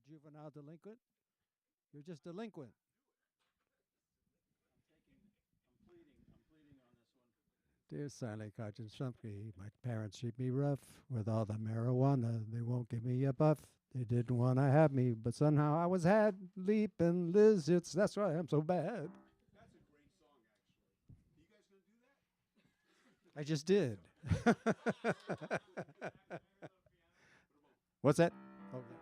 juvenile delinquent. You're just delinquent. I'm pleading on this one. Dear Silent Conscience Shumke, my parents treat me rough. With all the marijuana, they won't give me a buff. They didn't want to have me, but somehow I was had. Leaping lizards, that's why I'm so bad. That's a great song, actually. You guys gonna do that? I just did. What's that? Oh, yeah.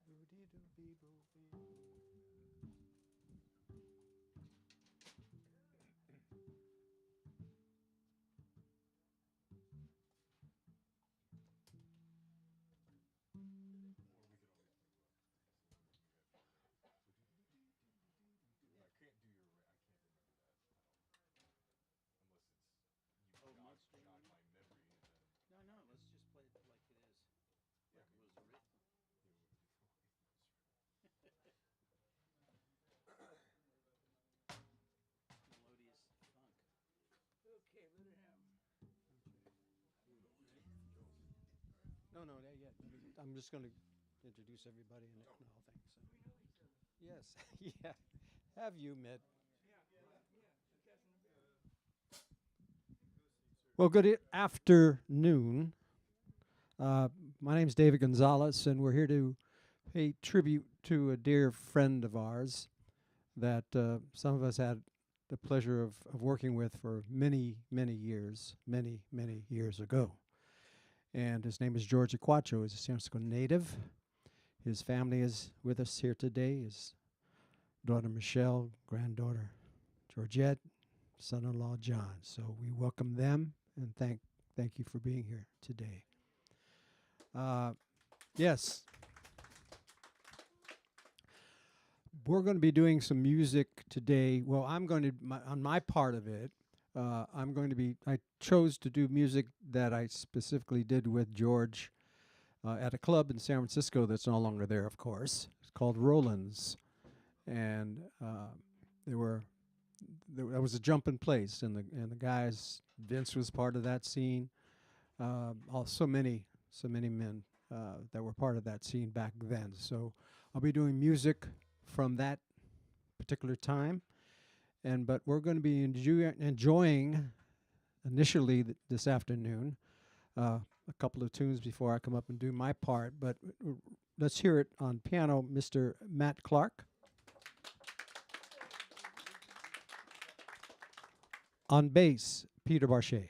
No, let's just play it like it is. Like it was written. Melodious funk. Okay, let it happen. No, yeah. I'm just going to introduce everybody and all things. So. Yes, yeah. Have you met? Well, good afternoon. My name's David Gonzalez, and we're here to pay tribute to a dear friend of ours that some of us had the pleasure of working with for many years ago. And his name is George DiQuattro. He's a San Francisco native. His family is with us here today. His daughter Michelle, granddaughter Georgette, son-in-law John. So we welcome them and thank you for being here today. Yes. We're going to be doing some music today. Well, I'm going to, on my part of it, I chose to do music that I specifically did with George at a club in San Francisco that's no longer there, of course. It's called Roland's. And that was a jumping place, and the guys, Vince was part of that scene. So many men that were part of that scene back then. So I'll be doing music from that particular time, but we're going to be enjoying initially this afternoon a couple of tunes before I come up and do my part. But let's hear it on piano, Mr. Matt Clark. On bass, Peter Barshay.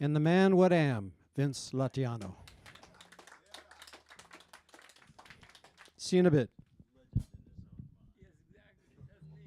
And the man what am, Vince Lateano. See you in a bit. Yes, exactly. That's me.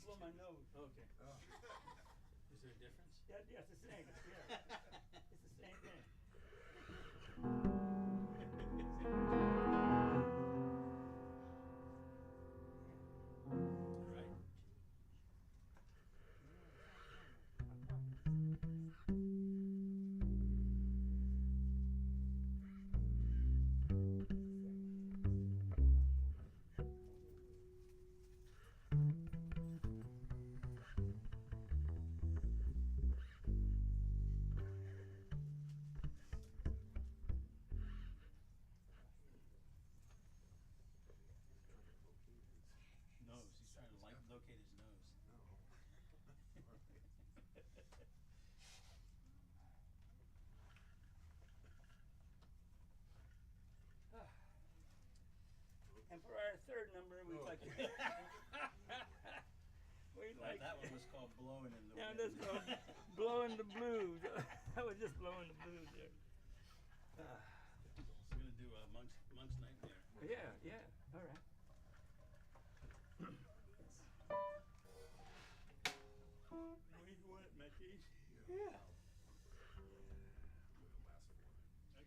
blow my nose. Okay. Oh. Is there a difference? Yeah, it's the same. Yeah. It's the same thing. All right. Nose. He's trying to locate his nose. And for our third number, we'd like to. We'd like. That one was called Blowing in the Yeah, Wind. that's called blowing the blues. I was just blowing the blues there. We're gonna do Monk's Nightmare. Yeah, yeah. All right. What do you want, Matty? Yeah. Okay. Sips.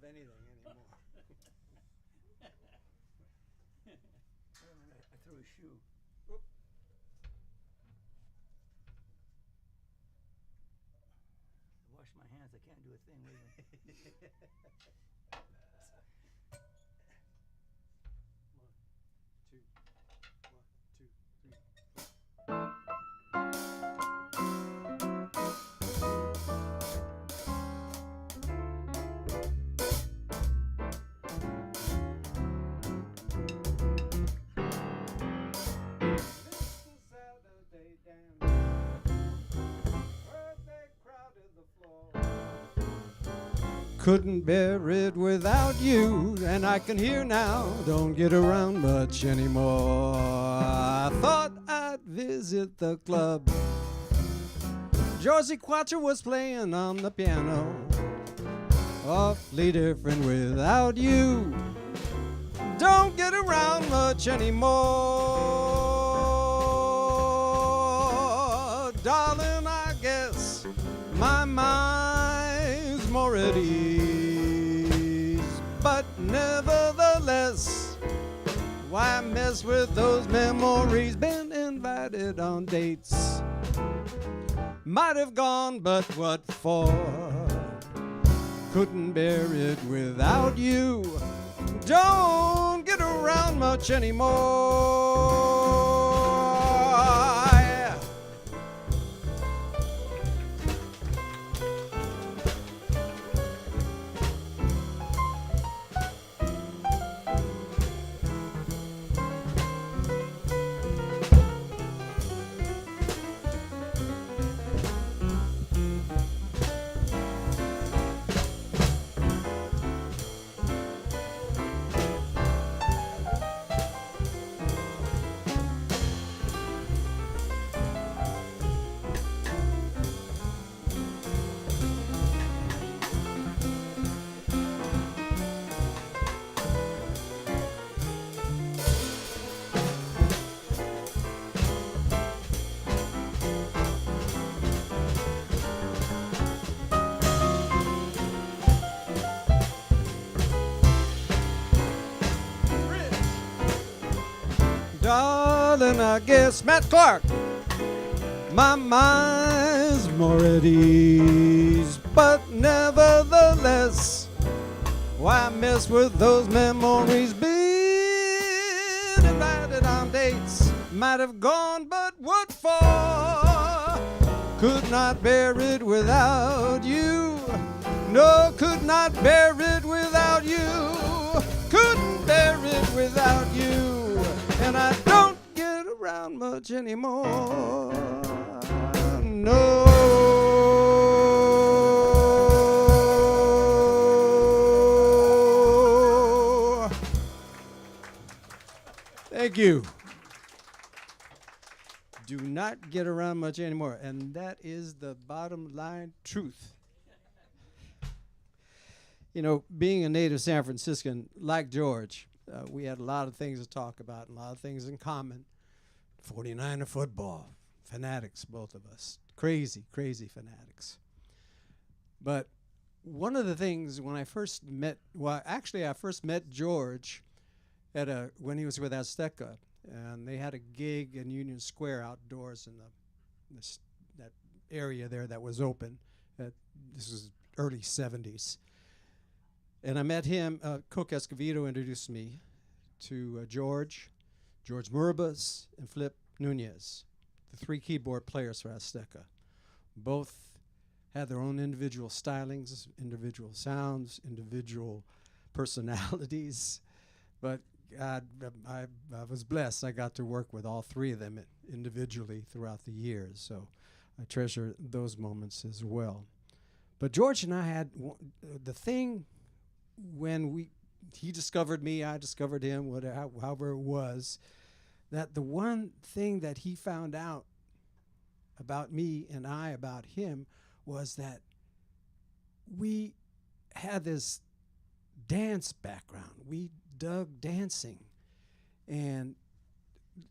of anything anymore. I threw a shoe. Oop. I wash my hands. I can't do a thing with them. Couldn't bear it without you, and I can hear now, don't get around much anymore. I thought I'd visit the club. DiQuattro was playing on the piano. Awfully different without you. get around much anymore. Darling, I guess my mind's more at ease. But nevertheless, why mess with those memories? Been invited on dates. Might have gone, but what for? Couldn't bear it without you. Don't get around much anymore. Yeah. Darling, I guess Matt Clark, my mind's more at ease. But nevertheless, why mess with those memories? Been invited on dates, might have gone, but what for? Could not bear it without you. No, could not bear it without you. Couldn't bear it without you. And I don't get around much anymore. No. Thank you. Do not get around much anymore. And that is the bottom line truth. You know, being a native San Franciscan, like George, we had a lot of things to talk about, a lot of things in common. 49er football, fanatics, both of us. Crazy, crazy fanatics. But one of the things when I first met, I first met George at when he was with Azteca, and they had a gig in Union Square outdoors in that area there that was open. This was early 70s. And I met him. Coke Escovedo introduced me to George Murabas, and Flip Nunez, the three keyboard players for Azteca. Both had their own individual stylings, individual sounds, individual personalities. But God, I was blessed. I got to work with all three of them individually throughout the years. So I treasure those moments as well. But George and I had the thing when he discovered me, I discovered him, however it was, that the one thing that he found out about me and I about him was that we had this dance background. We dug dancing. And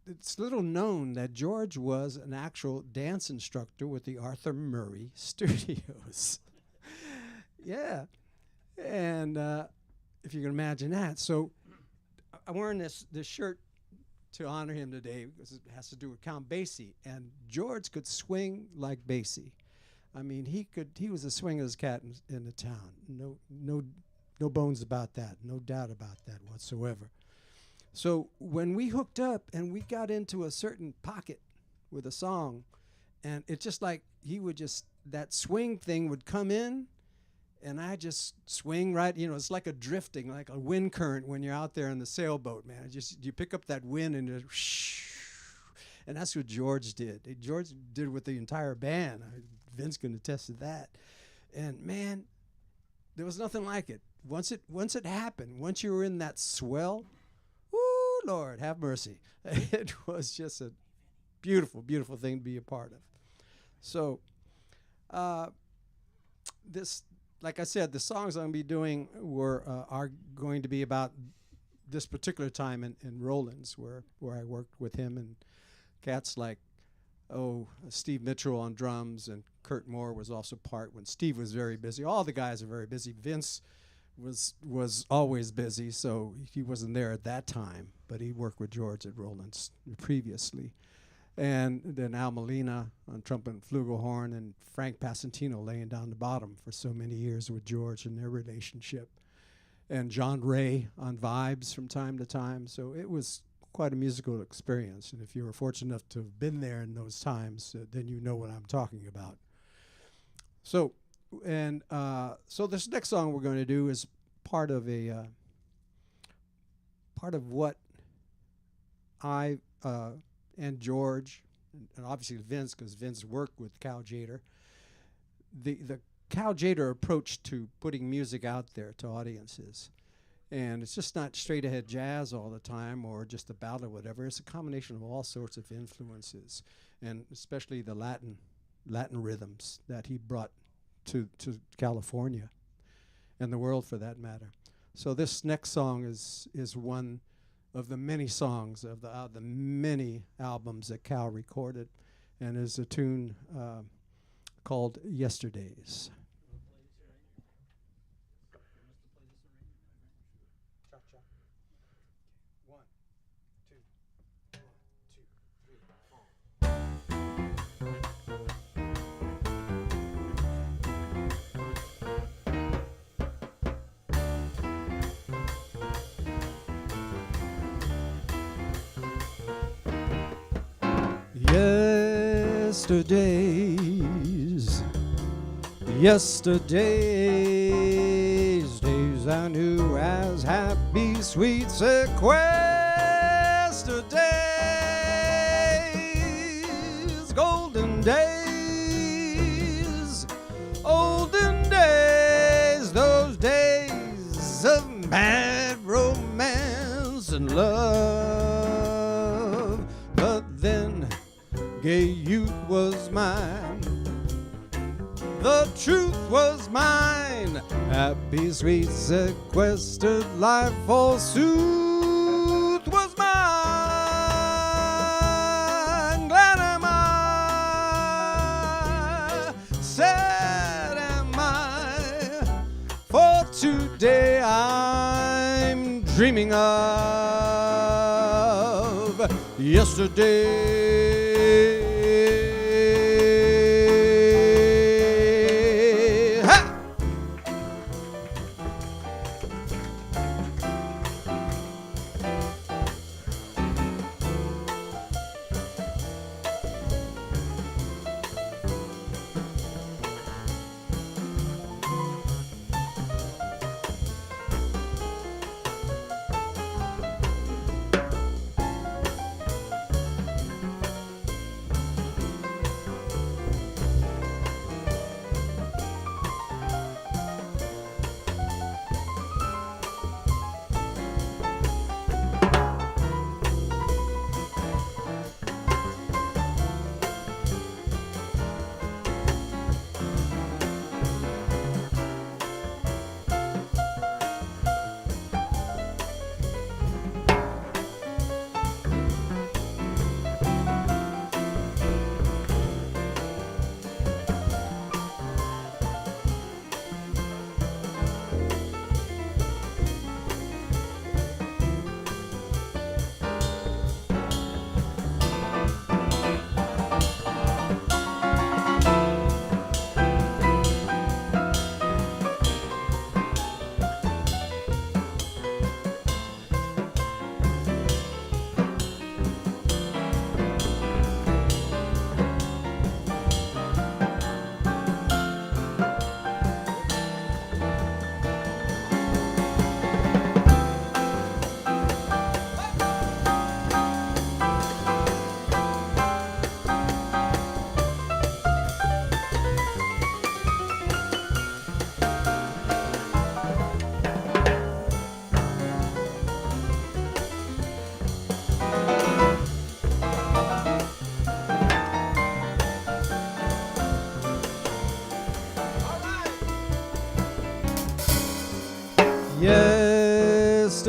it's little known that George was an actual dance instructor with the Arthur Murray Studios. Yeah. And if you can imagine that. So I'm wearing this shirt to honor him today because it has to do with Count Basie. And George could swing like Basie. I mean, he was the swinger's cat in the town. No bones about that. No doubt about that whatsoever. So when we hooked up and we got into a certain pocket with a song, and it's just like that swing thing would come in, and I just swing right, it's like a drifting, like a wind current when you're out there in the sailboat, man. You pick up that wind and just whoosh. And that's what George did. George did with the entire band. Vince can attest to that. And man, there was nothing like it. Once it happened, once you were in that swell, woo, Lord, have mercy. It was just a beautiful, beautiful thing to be a part of. So, like I said, the songs I'm going to be doing are going to be about this particular time in Rollins, where I worked with him and cats like Steve Mitchell on drums, and Kurt Moore was also part when Steve was very busy. All the guys are very busy. Vince was always busy, so he wasn't there at that time, but he worked with George at Rollins previously. And then Al Molina on trumpet and flugelhorn, and Frank Passantino laying down the bottom for so many years with George and their relationship. And John Ray on vibes from time to time. So it was quite a musical experience. And if you were fortunate enough to have been there in those times, then you know what I'm talking about. So, so this next song we're going to do is part of what I and George, and obviously Vince, because Vince worked with Cal Jader. The Cal Jader approach to putting music out there to audiences, and it's just not straight ahead jazz all the time or just a ballad or whatever. It's a combination of all sorts of influences, and especially the Latin rhythms that he brought to California and the world for that matter. So this next song is one of the many songs of the many albums that Cal recorded, and is a tune called Yesterdays. One, two, 1, 2, 3, 4. Yesterdays, days I knew as happy, sweet sequester days, golden days, olden days, those days of mad romance and love. But then gay youth was mine, the truth was mine, happy, sweet, sequestered life, forsooth, was mine. Glad am I, sad am I, for today I'm dreaming of yesterday.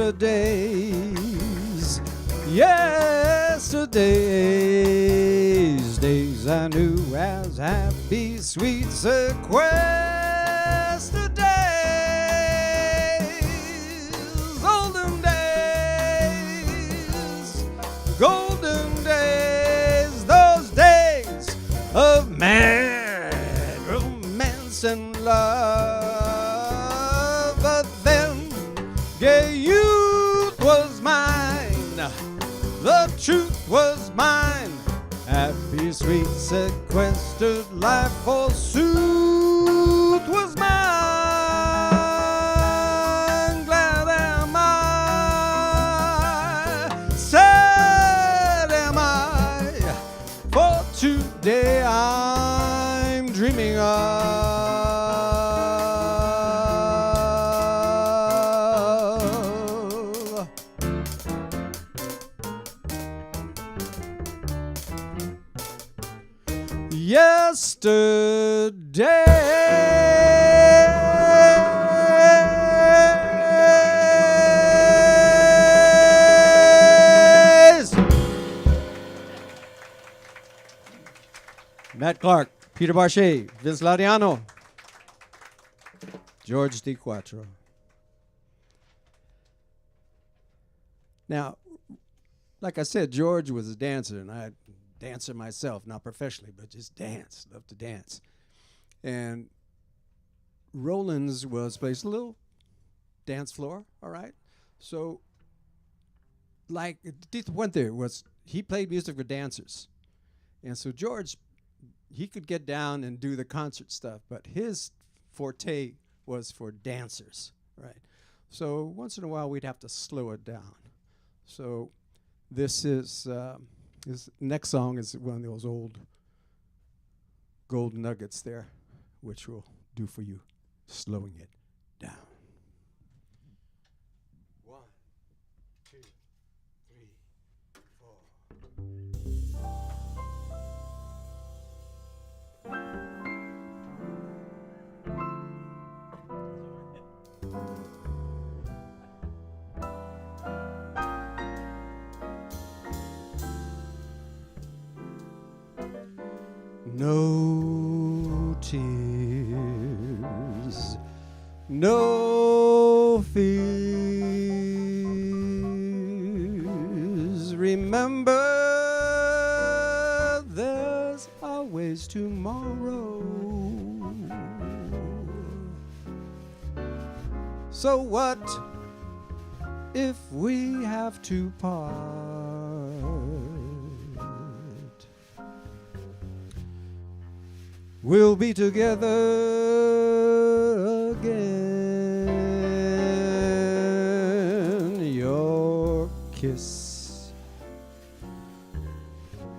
yesterdays, yesterdays, days I knew as happy, sweet sequester days, golden days, those days of mad romance and love. But then gay youth was mine, the truth was mine, happy sweet sequestered life forsooth was mine. Glad am I, sad am I, for today I'm dreaming of yesterdays. Matt Clark, Peter Barshay, Vince Lateano, George DiQuattro. Now, like I said, George was a dancer, and I dancer myself, not professionally, but just dance, love to dance. And Roland's was placed a little dance floor, all right? So, like, DiQuattro was, he played music for dancers. And so George, he could get down and do the concert stuff, but his forte was for dancers, right? So once in a while, we'd have to slow it down. So this is, this next song is one of those old gold nuggets there, which will do for you, slowing it down. 1, 2, 3, 4. No tears, no fears. Remember, there's always tomorrow. So what if we have to part? We'll be together again. Your kiss,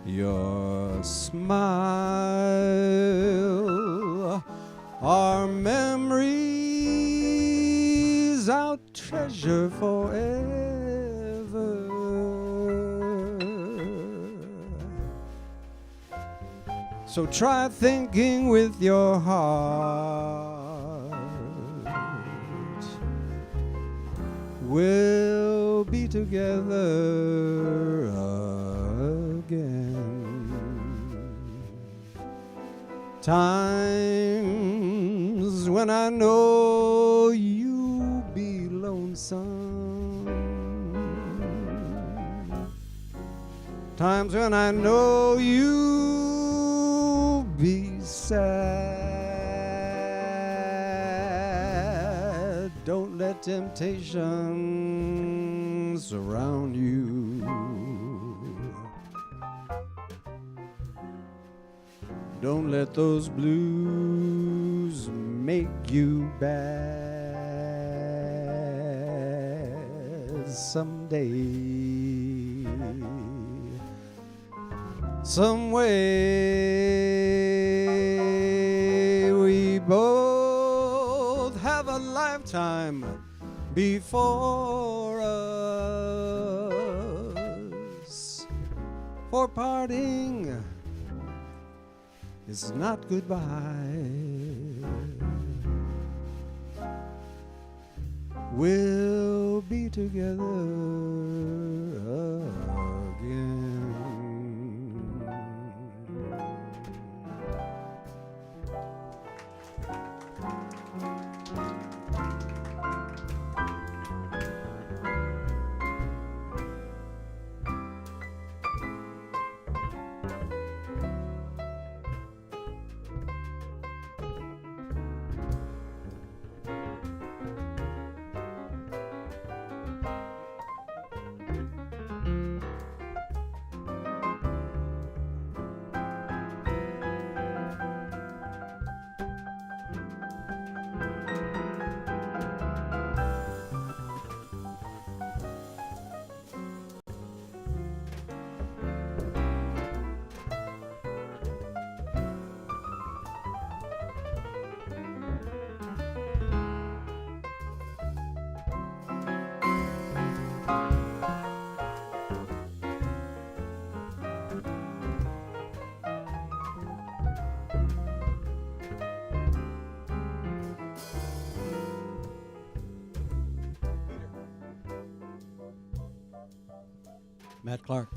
your smile, our memories, our treasure forever. So try thinking with your heart. We'll be together again. Times when I know you'll be lonesome. Times when I know you'll be sad. Don't let temptation surround you. Don't let those blues make you bad. Someday, some way, we both have a lifetime before us. For parting is not goodbye. we'll be together again. Matt Clark.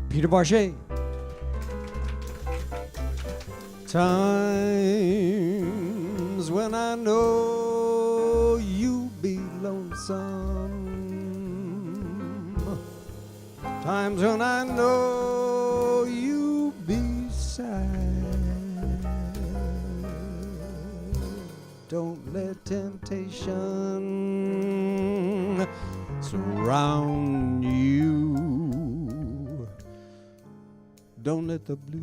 Peter Barshay. Times when I know you be lonesome. Times when I know you be sad. Don't let temptation surround you. Don't let the blues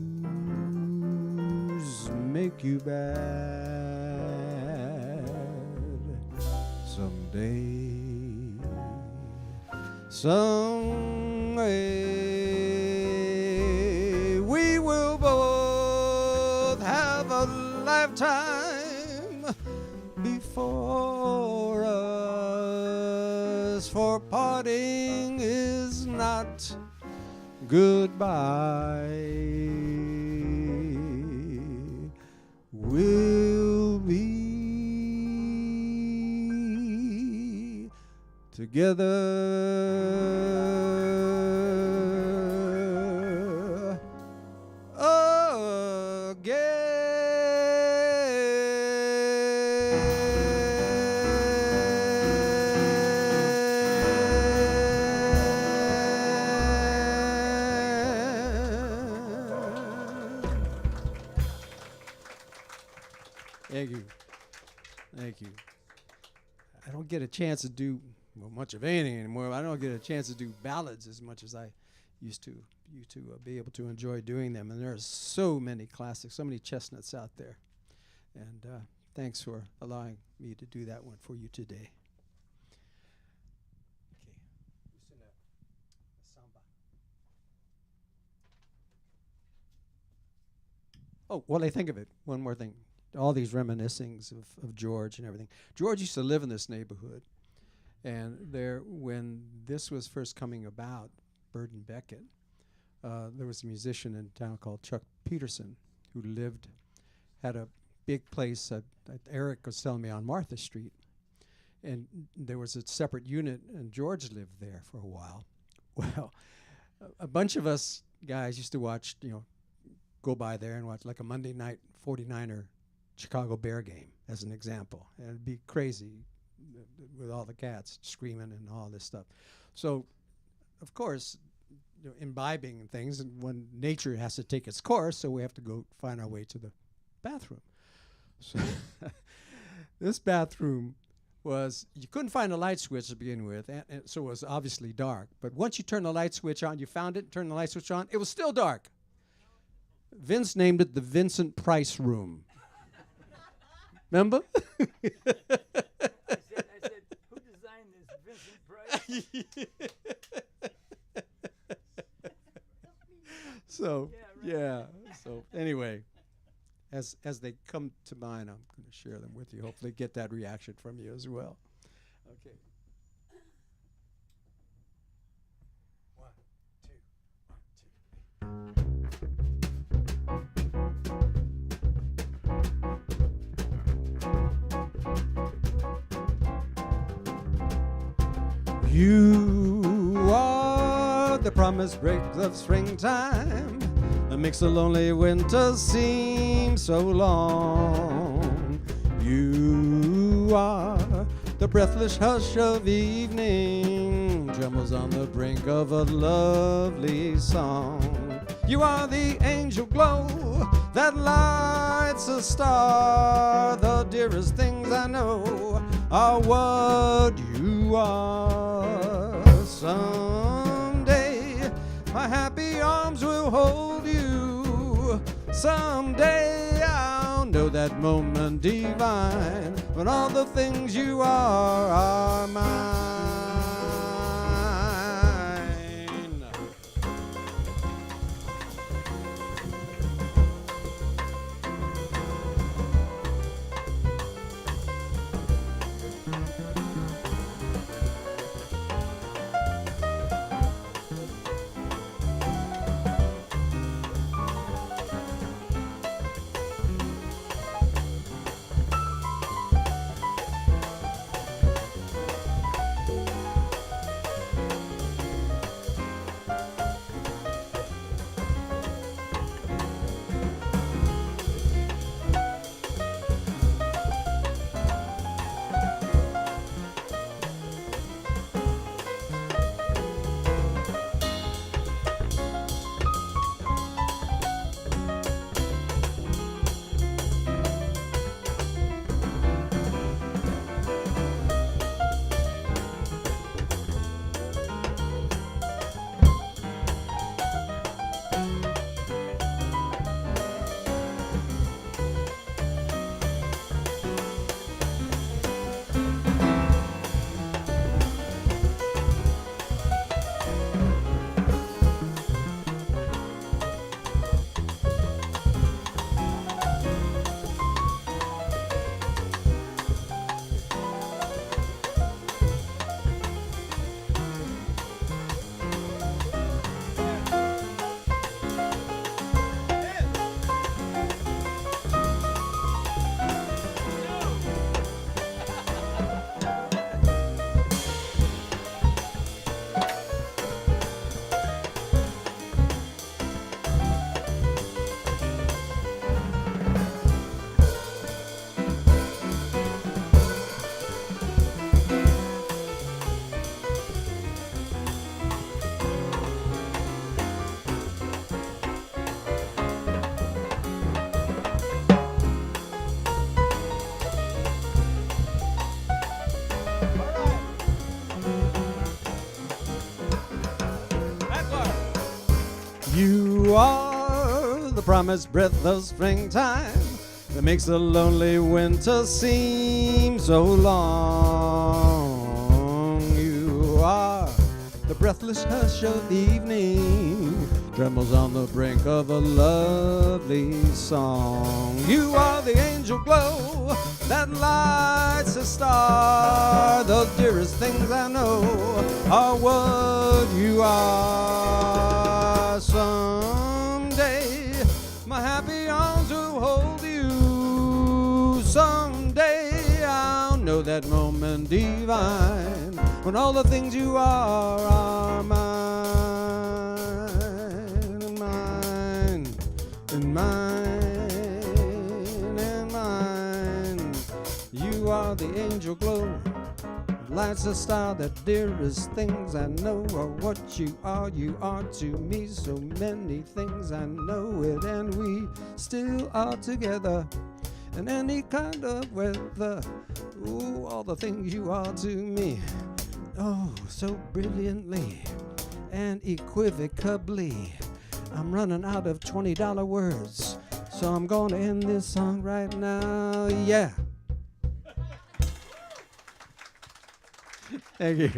make you bad. Someday, we will both have a lifetime before us, for parting is not goodbye. We'll be together again. Thank you. Thank you. I don't get a chance to do much of anything anymore. I don't get a chance to do ballads as much as I used to be able to enjoy doing them. And there's so many classics, so many chestnuts out there. And thanks for allowing me to do that one for you today. Okay. Who's in a soundbar? Oh, while I think of it, one more thing. All these reminiscings of George and everything. George used to live in this neighborhood. And there, when this was first coming about, Bird and Beckett, there was a musician in town called Chuck Peterson who had a big place that Eric was telling me on Martha Street. And there was a separate unit, and George lived there for a while. Well, a bunch of us guys used to watch, go by there and watch like a Monday night 49er Chicago Bear game, as an example. And it'd be crazy with all the cats screaming and all this stuff. So, of course, imbibing and things, and when nature has to take its course, so we have to go find our way to the bathroom. So this bathroom was, you couldn't find a light switch to begin with, and so it was obviously dark. But once you turn the light switch on, you found it, turned the light switch on, it was still dark. Vince named it the Vincent Price Room. Remember? I said, who designed this Vincent Price? So, Yeah, right. yeah. So anyway, as they come to mind, I'm going to share them with you. Hopefully get that reaction from you as well. Okay. 1, 2, 1, 2. You are the promised break of springtime that makes the lonely winter seem so long. You are the breathless hush of evening, trembles on the brink of a lovely song. You are the angel glow that lights a star. The dearest things I know are what you are. Someday my happy arms will hold you. Someday I'll know that moment divine when all the things you are mine. You are the promised breath of springtime that makes the lonely winter seem so long. You are the breathless hush of evening, trembles on the brink of a lovely song. You are the angel glow that lights a star. The dearest things I know are what you are. Someday my happy arms will hold you. Someday I'll know that moment divine when all the things you are mine, and mine, and mine, and mine. angel glow. Life's a star, the dearest things I know are what you are to me. So many things I know it, and we still are together in any kind of weather. Ooh, all the things you are to me. Oh, so brilliantly and equivocably. I'm running out of $20 words, so I'm gonna end this song right now. Yeah. Thank you.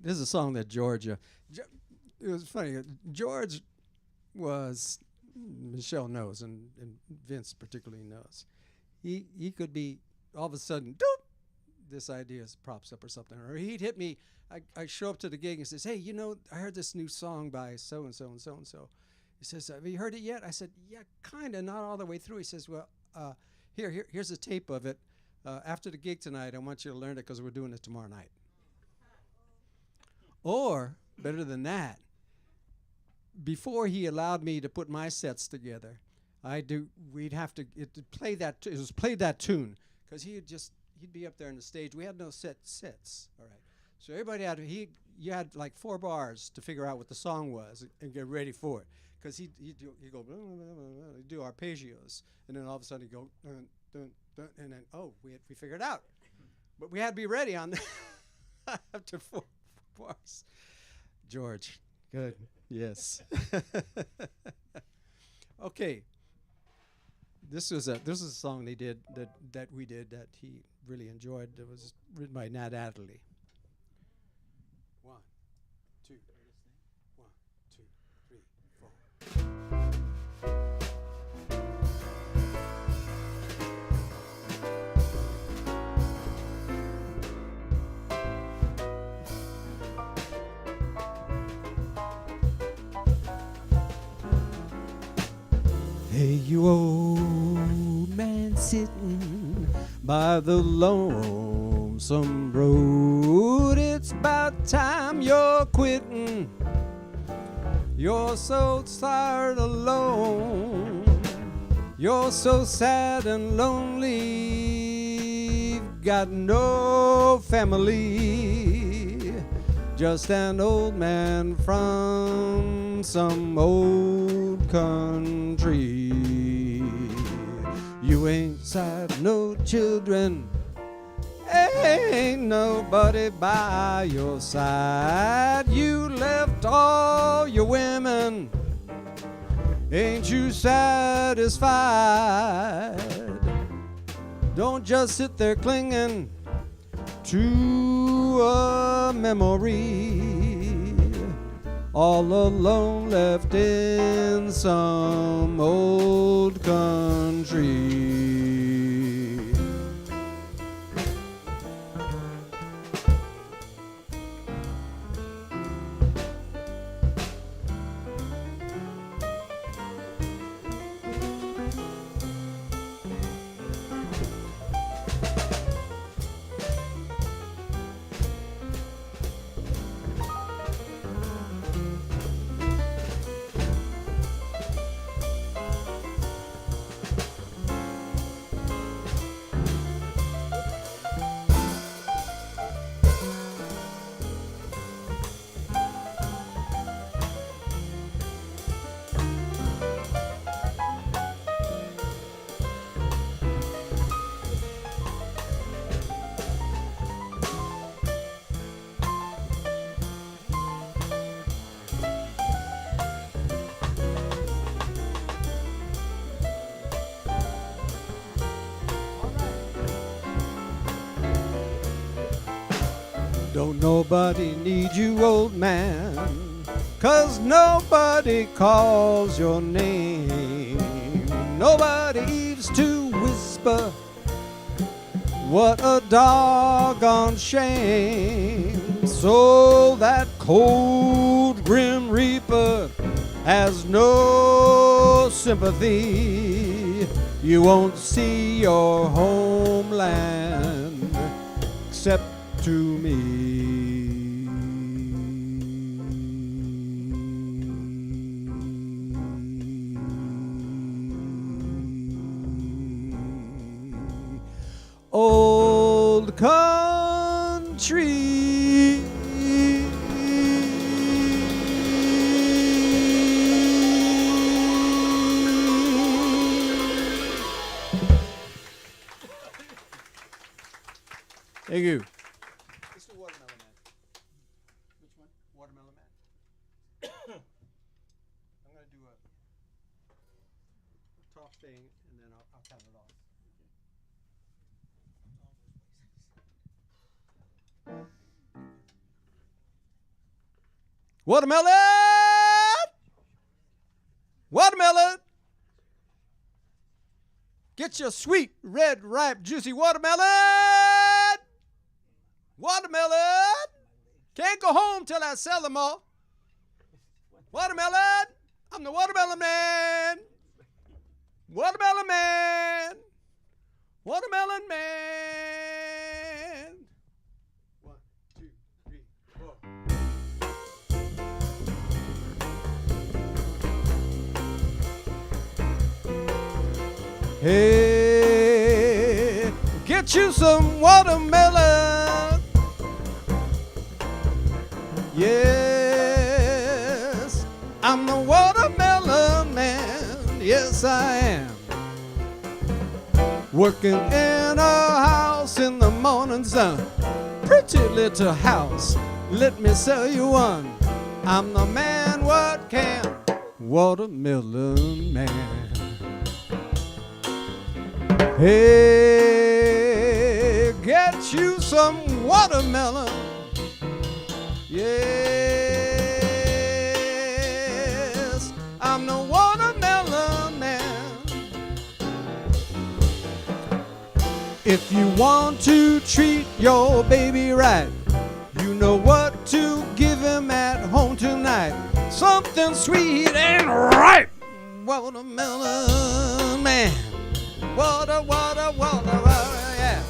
This is a song that Georgia. It was funny. George was, Michelle knows, and Vince particularly knows. He could be all of a sudden, doop, this idea pops up or something, or he'd hit me. I show up to the gig and says, "Hey, you know, I heard this new song by so and so and so and so." He says, "Have you heard it yet?" I said, "Yeah, kind of, not all the way through." He says, "Well, here's a tape of it. After the gig tonight, I want you to learn it because we're doing it tomorrow night." Or, better than that, before he allowed me to put my sets together, we'd have to play that, it was play that tune, because he'd be up there on the stage. We had no sets, all right. So everybody you had like 4 bars to figure out what the song was and get ready for it. Because he'd go, blah, blah, blah, blah, he'd do arpeggios, and then all of a sudden he'd go, dun, dun, dun, and then, we figured it out. But we had to be ready on after 4 bars. George, good, yes. Okay, this was a song they did that we did that he really enjoyed. That was written by Nat Adderley. 1, 2, 1, 2, 3, 4. Hey, you old man sitting by the lonesome road, it's about time you're quitting. You're so tired alone. You're so sad and lonely. You've got no family. Just an old man from some old country. You ain't got no children. Ain't nobody by your side. You left all your women. Ain't you satisfied? Don't just sit there clinging to a memory, all alone left in some old country. Don't nobody need you, old man, 'cause nobody calls your name. Nobody eaves to whisper, what a doggone shame. So that cold, grim reaper has no sympathy. You won't see your homeland except to me. old country. Thank you. It's the Watermelon Man. Which one? Watermelon Man. I'm going to do a talk thing, and then I'll count it off. Watermelon! Watermelon! Get your sweet, red, ripe, juicy watermelon! Watermelon! Can't go home till I sell them all. Watermelon! I'm the Watermelon Man! Watermelon Man! Watermelon Man! 1, 2, 3, 4. Hey, get you some watermelon. Yes, I'm the Watermelon Man. Yes, I am. Working in a house in the morning sun. Pretty little house, let me sell you one. I'm the man what can. Watermelon Man. Hey, get you some watermelon. Yes, I'm the Watermelon Man. If you want to treat your baby right, you know what to give him at home tonight. Something sweet and ripe. Watermelon Man. Water, water, water, water, yeah.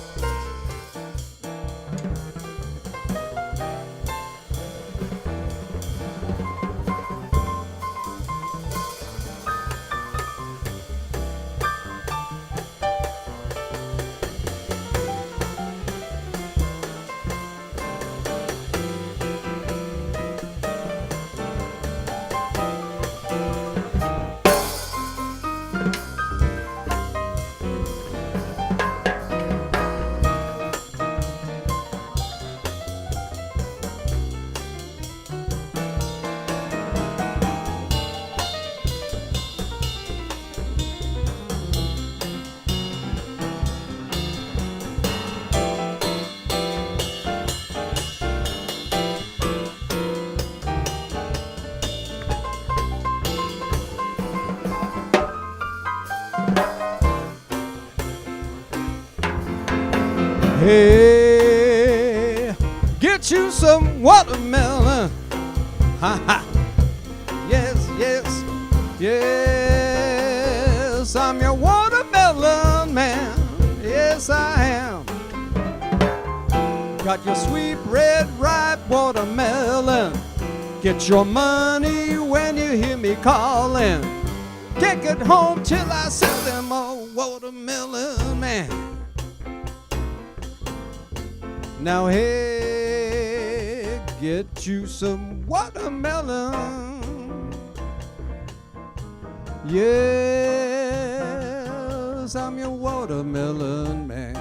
Hey, get you some watermelon. Ha ha. Yes, yes, yes. I'm your Watermelon Man. Yes, I am. Got your sweet, red, ripe watermelon. Get your money when you hear me calling. Can't get home till I sell them all. Watermelon Man. Now, hey, get you some watermelon. Yes, I'm your Watermelon Man.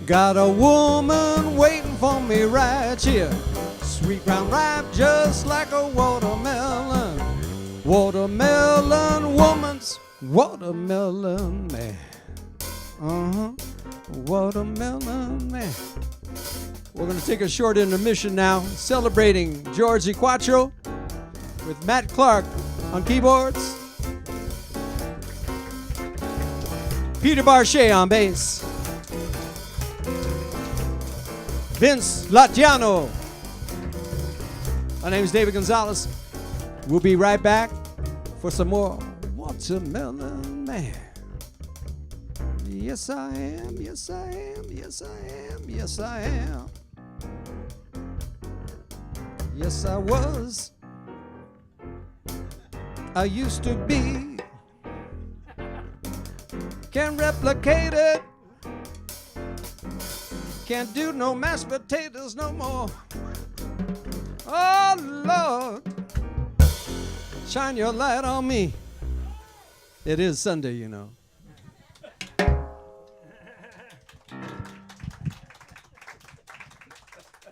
Got a woman waiting for me right here. Sweet, round, ripe, just like a watermelon. Watermelon woman's Watermelon Man. Watermelon Man. We're going to take a short intermission now, celebrating George DiQuattro with Matt Clark on keyboards, Peter Barshay on bass, Vince Lateano. My name is David Gonzalez. We'll be right back for some more Watermelon Man. Yes, I am. Yes, I am. Yes, I am. Yes, I am. Yes, I was. I used to be. Can't replicate it. Can't do no mashed potatoes no more. Oh, Lord, shine your light on me. It is Sunday, you know.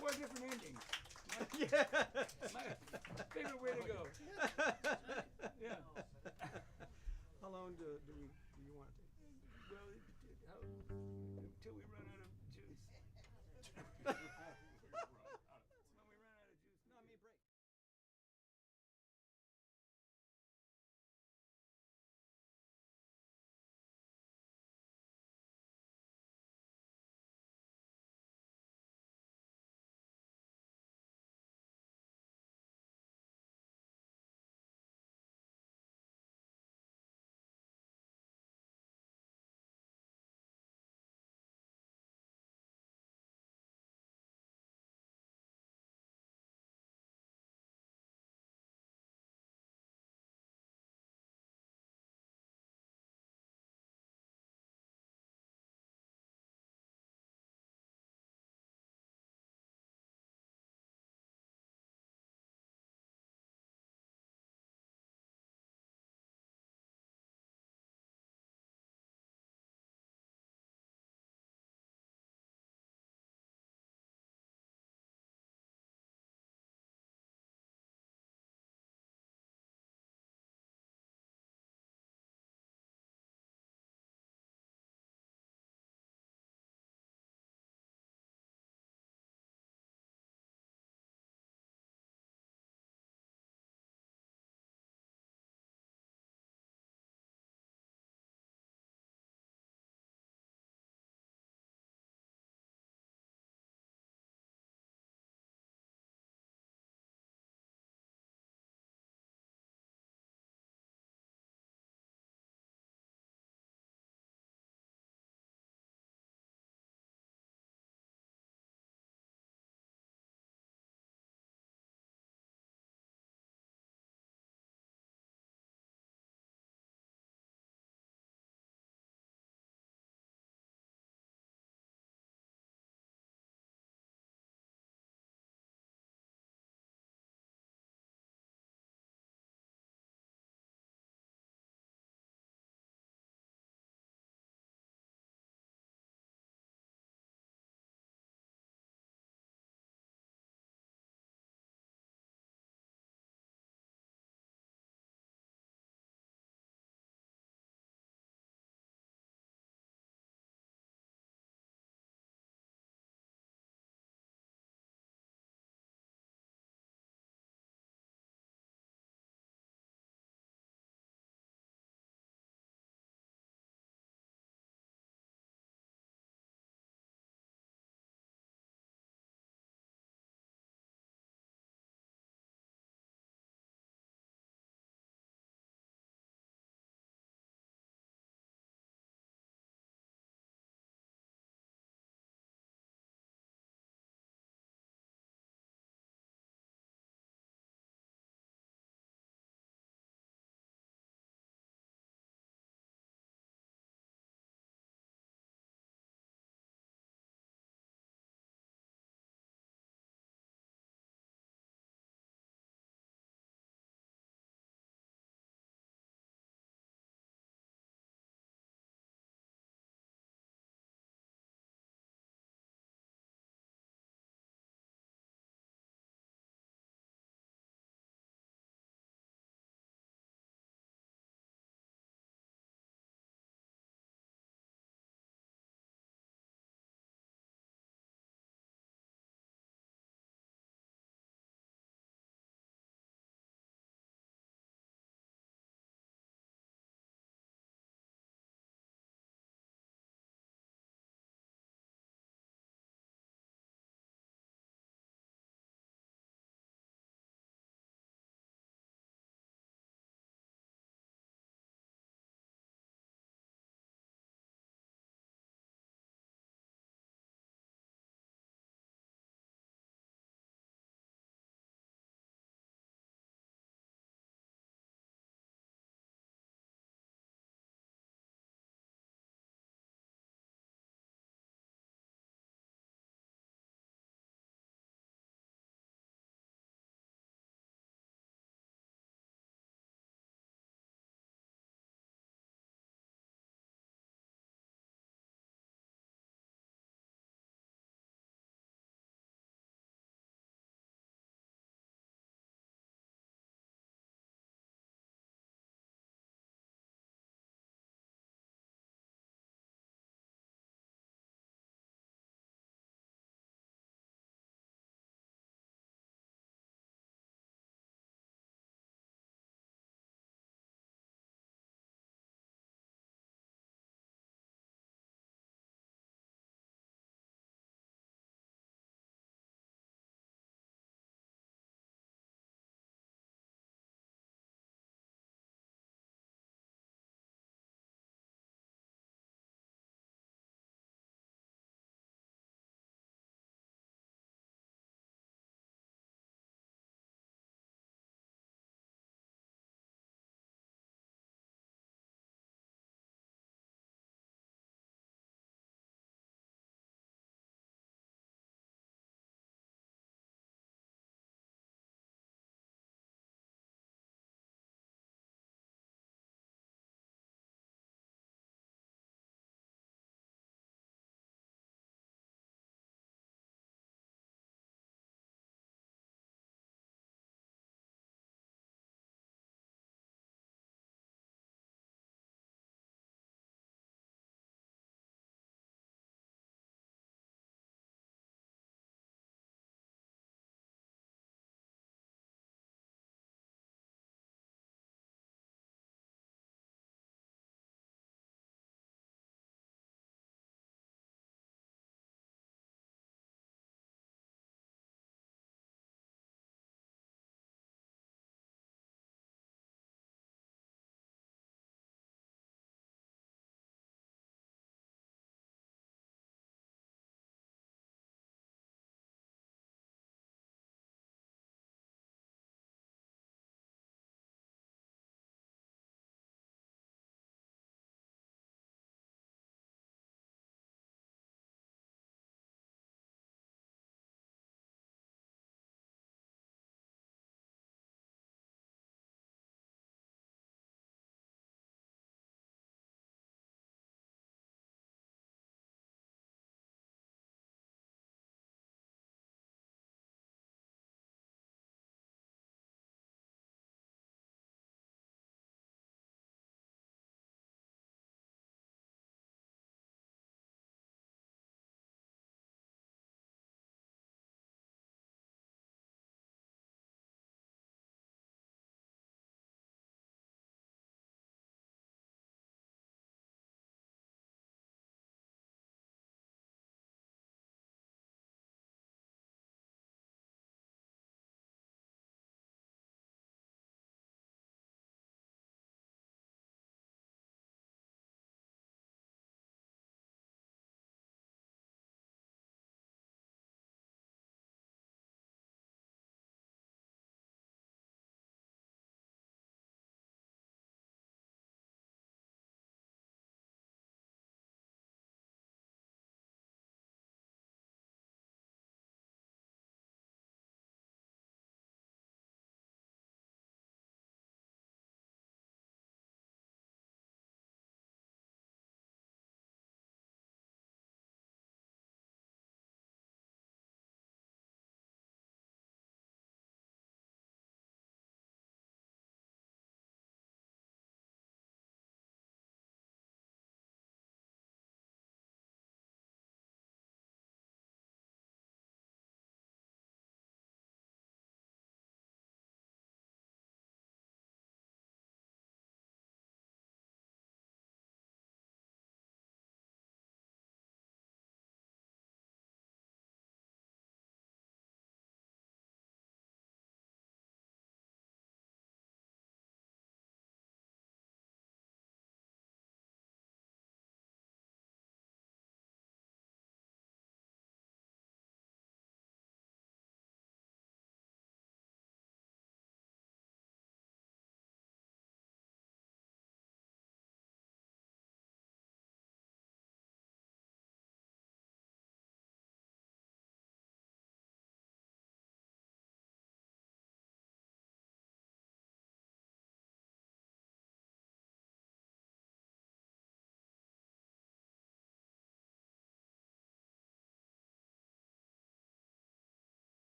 What a different ending. My favorite way to go. Yeah. How long do you want to take? Well, until we run out of juice.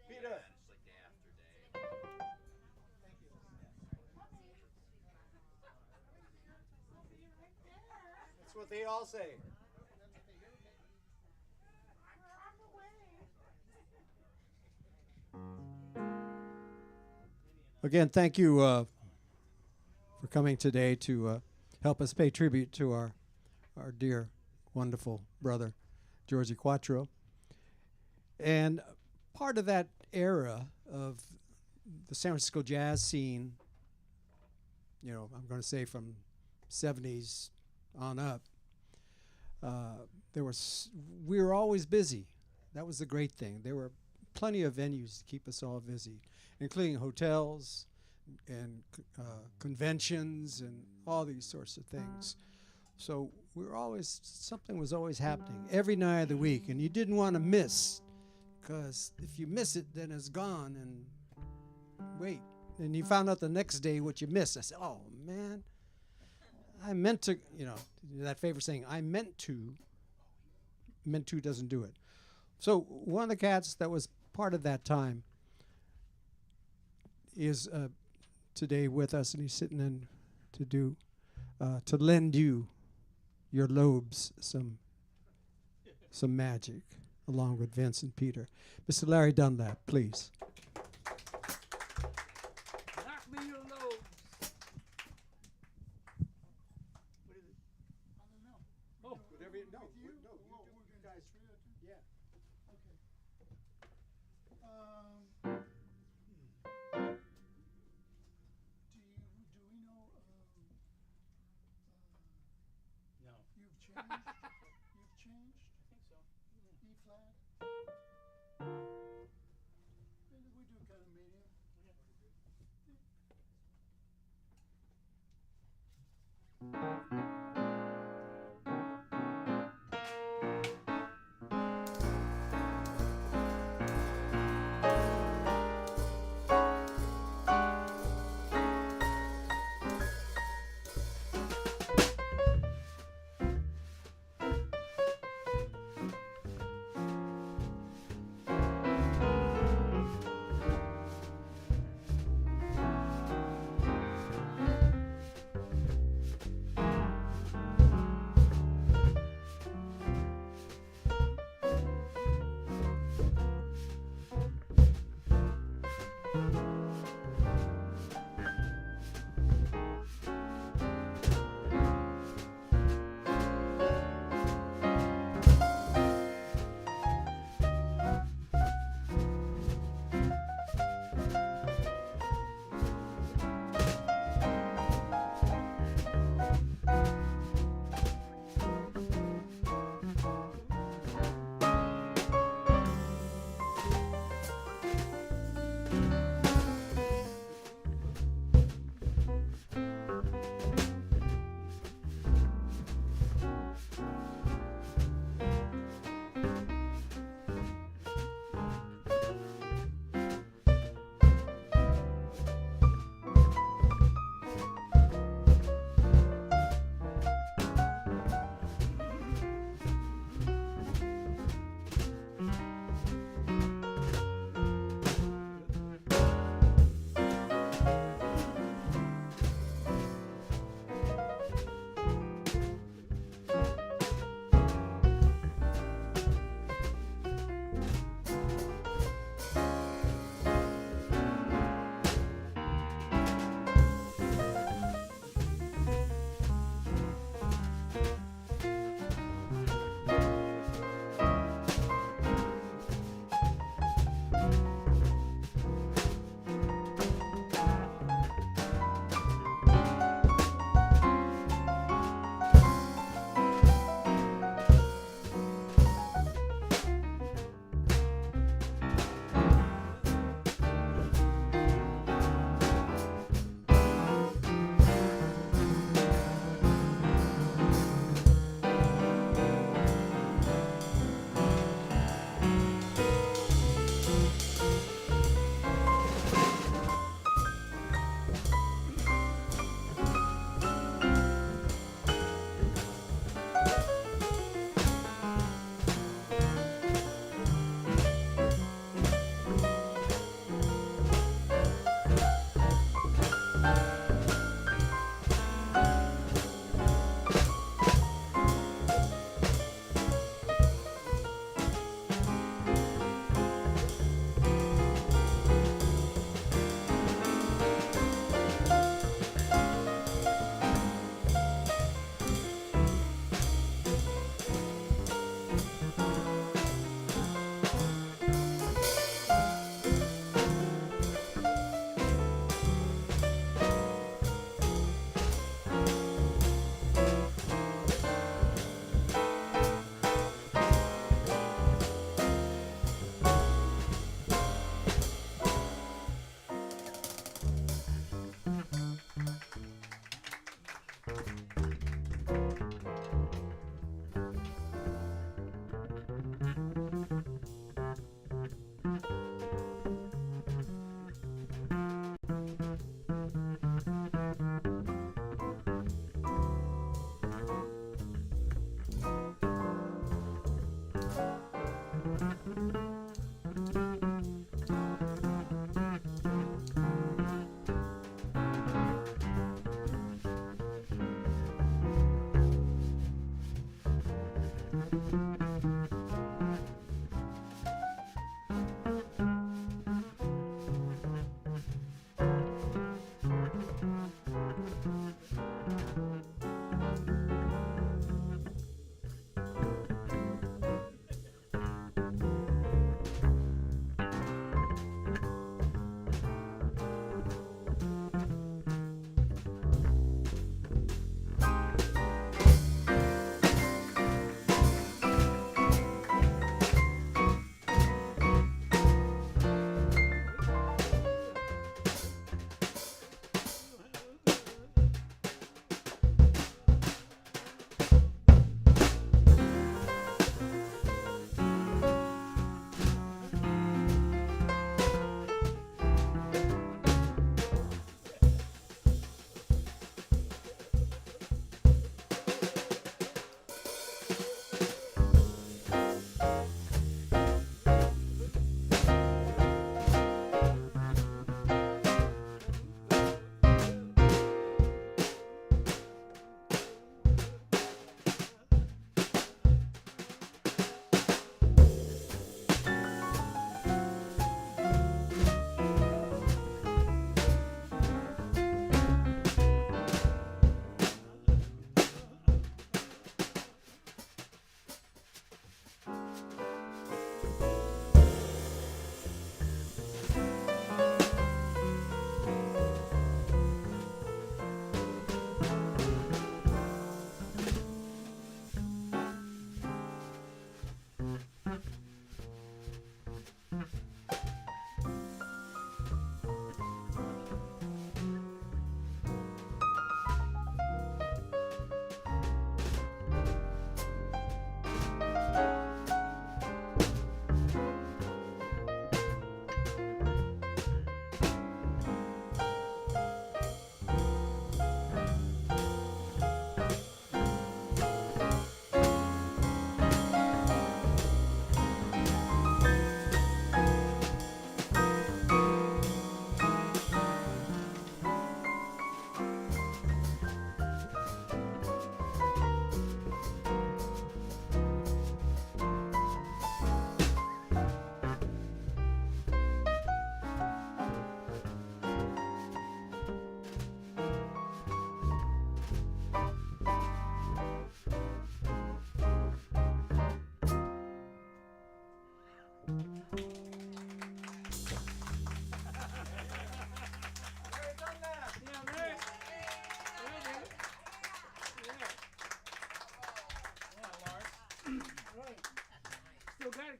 Peter. That's what they all say. Again, thank you for coming today to help us pay tribute to our dear, wonderful brother, George DiQuattro. And part of that era of the San Francisco jazz scene, you know, I'm going to say from 70s on up, we were always busy. That was the great thing. There were plenty of venues to keep us all busy, including hotels and conventions and all these sorts of things. So something was always happening every night of the week, and you didn't want to miss, because if you miss it, then it's gone, and wait. And you found out the next day what you missed. I said, oh, man, I meant to, you know, that favorite saying, I meant to doesn't do it. So one of the cats that was part of that time is today with us, and he's sitting in to lend you, your lobes, some magic, along with Vince and Peter. Mr. Larry Dunlap, please. Knock me your lobes. What is it? I don't know. Oh, Whatever you, no, you guys. yeah. Do we know? No. You've changed. You've changed. I think so. E flat. Maybe we do kind of medium.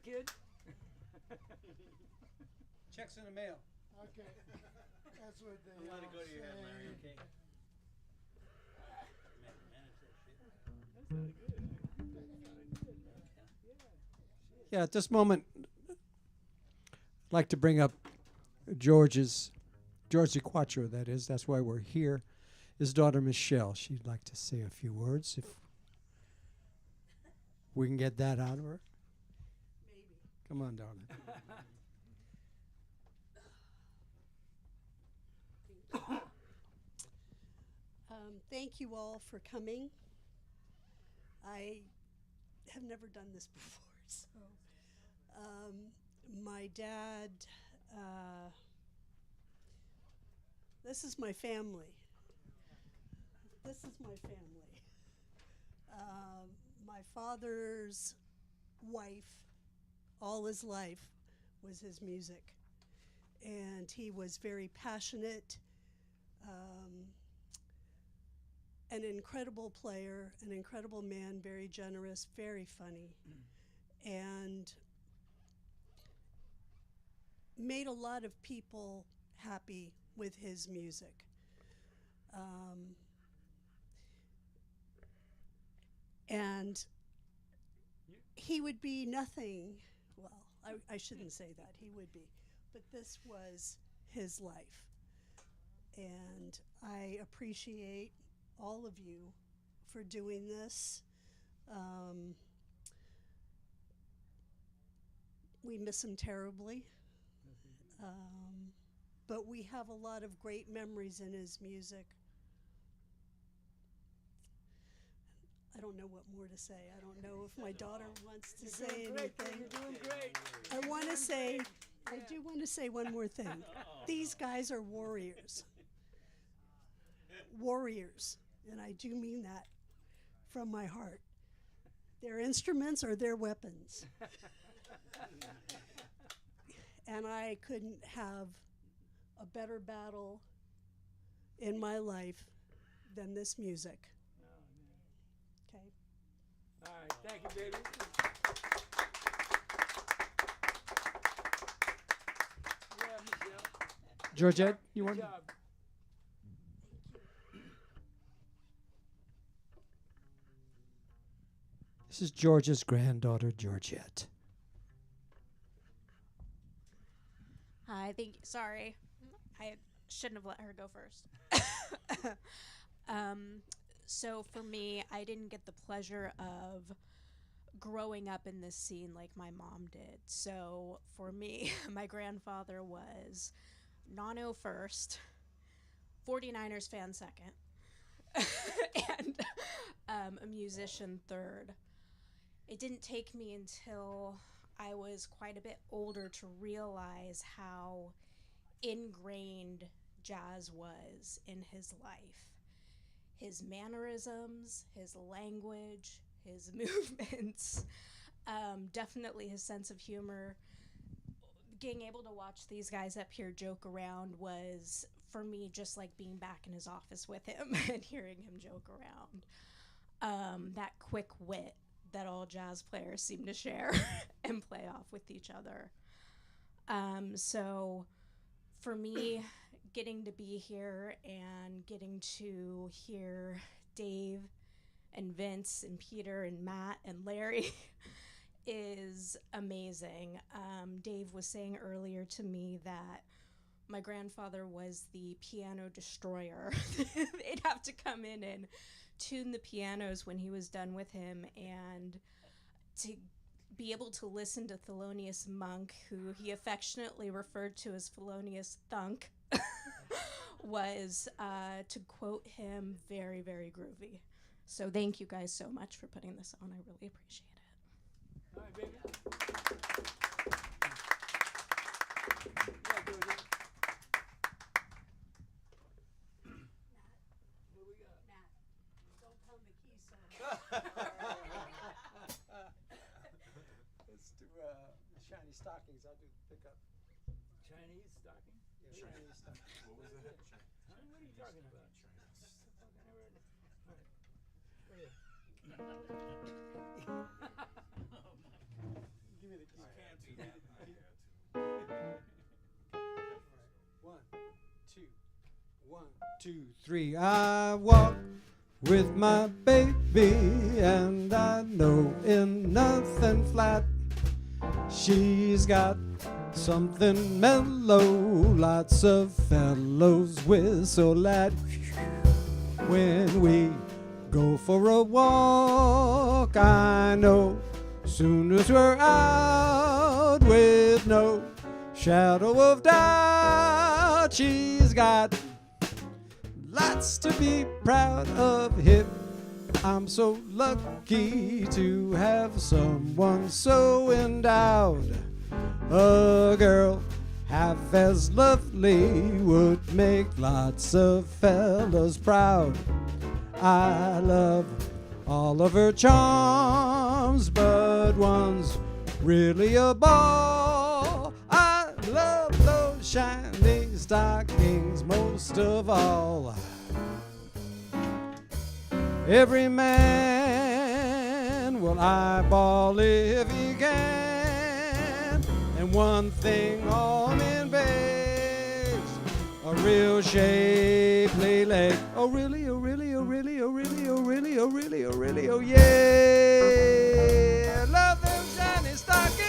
kid. Checks in the mail. Okay. That's what they Don't let it go to your head, Larry, say. okay? Manage that shit. That sounded good. That sounded good, man. Yeah. Yeah, at this moment, I'd like to bring up George DiQuattro, that is. That's why we're here. His daughter, Michelle. She'd like to say a few words, if we can get that out of her. Maybe. Come on, darling. Thank you all for coming. I have never done this before, so my dad, this is my family. This is my family. My father's wife, all his life, was his music. And he was very passionate, an incredible player, an incredible man, very generous, very funny, and made a lot of people happy with his music. And he would be nothing, well, I shouldn't say that, he would be, but this was his life. And I appreciate all of you for doing this. We miss him terribly, but we have a lot of great memories in his music. I don't know what more to say. I don't know if my daughter wants to say anything. You're doing great. I want to say, I do want to say one more thing. These guys are warriors. Warriors, and I do mean that from my heart. Their instruments are their weapons. And I couldn't have a better battle in my life than this music. Okay? All right, thank you, baby. Yeah, Michelle. Georgette, you Good want? job. This is George's granddaughter, Georgette. Hi, sorry. I shouldn't have let her go first. So for me, I didn't get the pleasure of growing up in this scene like my mom did. So for me, my grandfather was Nano first, 49ers fan second, and a musician third. It didn't take me until I was quite a bit older to realize how ingrained jazz was in his life. His mannerisms, his language, his movements, definitely his sense of humor. Being able to watch these guys up here joke around was, for me, just like being back in his office with him and hearing him joke around. That quick wit that all jazz players seem to share and play off with each other. So for me, getting to be here and getting to hear Dave and Vince and Peter and Matt and Larry is amazing. Dave was saying earlier to me that my grandfather was the piano destroyer. They'd have to come in and tune the pianos when he was done with him, and to be able to listen to Thelonious Monk, who he affectionately referred to as Thelonious Thunk, was, to quote him, very, very groovy. So thank you guys so much for putting this on. I really appreciate it. All right, baby. Yeah, Georgia. What we got? Matt, don't pound the keys so Let's do shiny stockings. I'll do the pickup. Chinese stocking? Yeah, Chinese stockings. What was that? Huh? What are you talking about? Give me the keys. 1, 2, 1, 2, 3. I walk with my baby, and I know in nothing flat she's got something mellow. Lots of fellows whistle at when we go for a walk. I know soon as we're out, with no shadow of doubt, she's got lots to be proud of. Hip, I'm so lucky to have someone so endowed. A girl half as lovely would make lots of fellas proud. I love all of her charms, but one's really a ball. I love those shiny stockings most of all. Every man will eyeball if he can, and one thing all men begs, a real shapely leg. Oh really, oh really, oh really, oh really, oh really, oh really, oh really, oh yeah. Love them shiny stockings.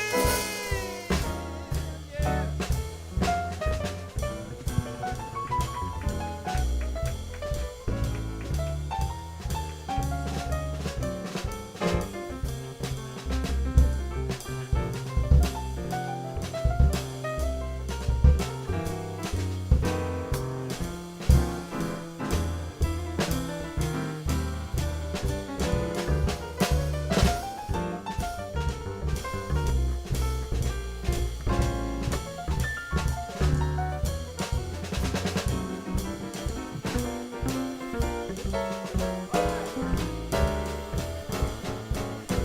Yeah.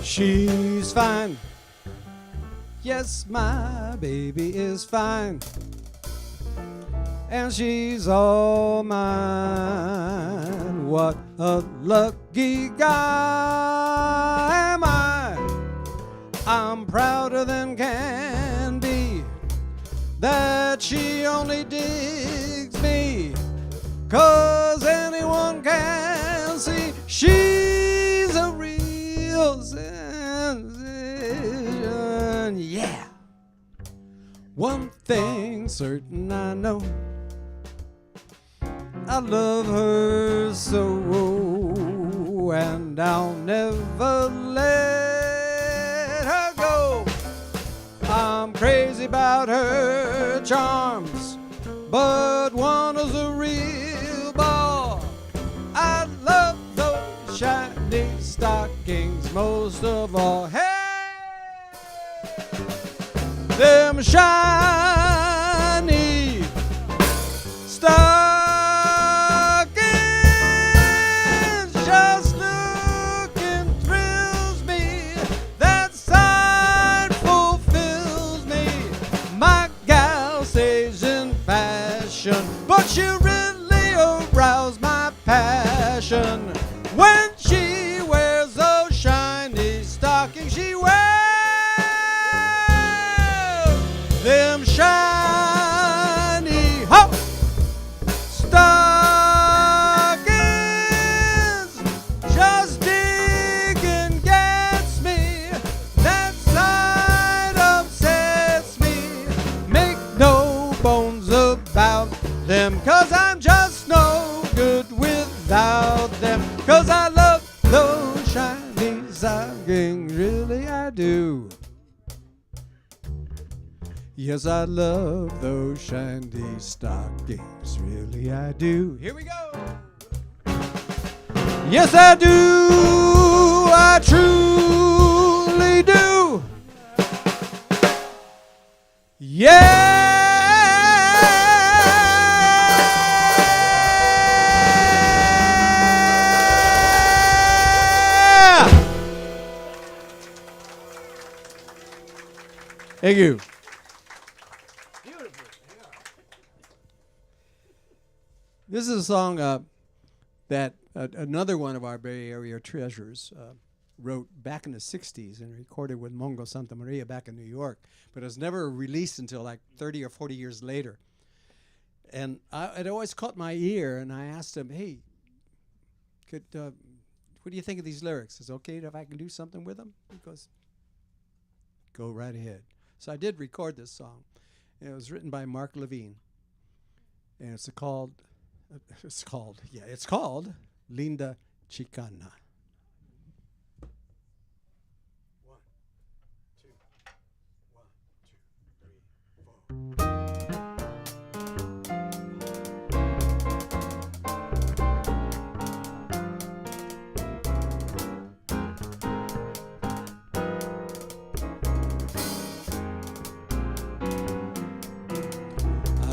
She's fine. Yes, my baby is fine. And she's all mine. What a lucky guy am I. I'm prouder than can be that she only digs me, 'cause anyone can see she's a real sensation. Yeah. One thing certain I know, I love her so, and I'll never let her go. I'm crazy about her charms, but one is a real ball. I love those shiny stockings most of all. Hey! Them shiny stockings just looking thrills me. That sight fulfills me. My gal stays in fashion, but she really aroused my passion when she wears those shiny stockings. She wears them shiny stockings. Just dig and gets me. That sight upsets me. Make no bones about them, 'cause I'm just no good without them. 'Cause I love those shiny stockings, really I do. Yes, I love those shiny stockings, really I do. Here we go. Yes, I do, I truly do. Yeah. Thank you. This is a song that another one of our Bay Area treasures wrote back in the 60s and recorded with Mongo Santa Maria back in New York, but it was never released until like 30 or 40 years later. And it always caught my ear, and I asked him, hey, what do you think of these lyrics? Is it okay if I can do something with them? He goes, go right ahead. So I did record this song. And it was written by Mark Levine. And it's called Linda Chicana.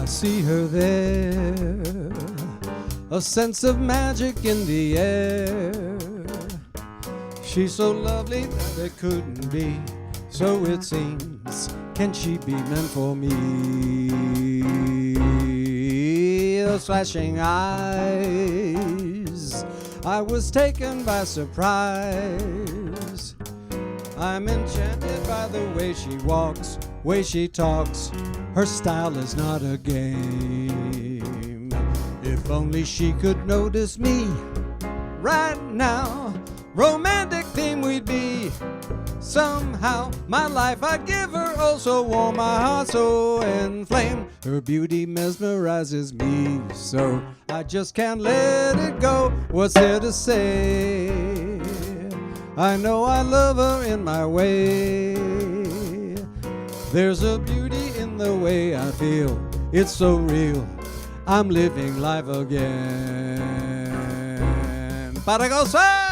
See her there, a sense of magic in the air. She's so lovely that it couldn't be, so it seems. Can she be meant for me? Those flashing eyes, I was taken by surprise. I'm enchanted by the way she walks, way she talks. Her style is not a game. If only she could notice me right now. Romantic theme we'd be. Somehow my life I'd give her, oh so warm, my heart so inflamed. Her beauty mesmerizes me, so I just can't let it go. What's there to say? I know I love her in my way. There's a beauty in the way I feel. It's so real. I'm living life again. Para gozar.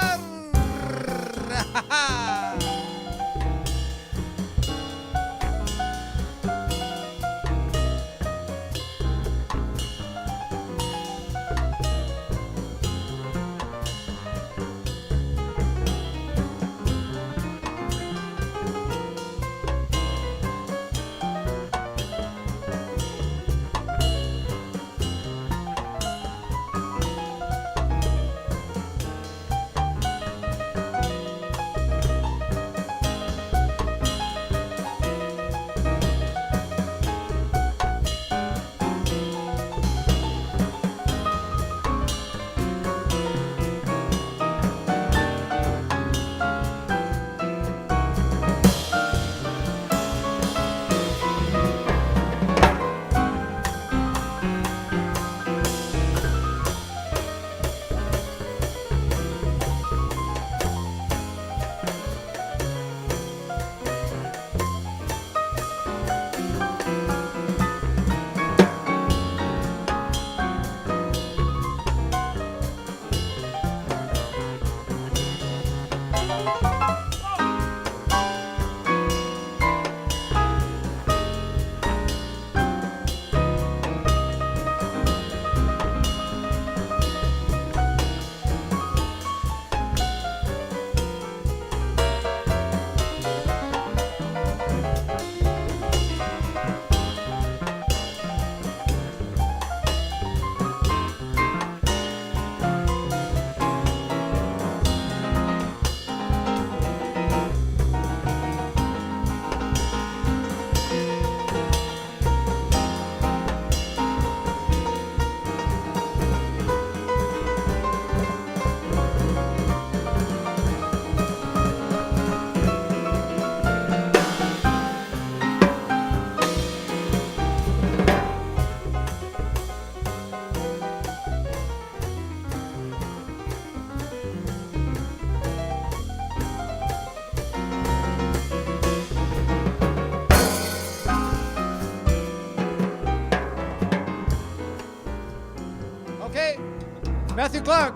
Matthew Clark.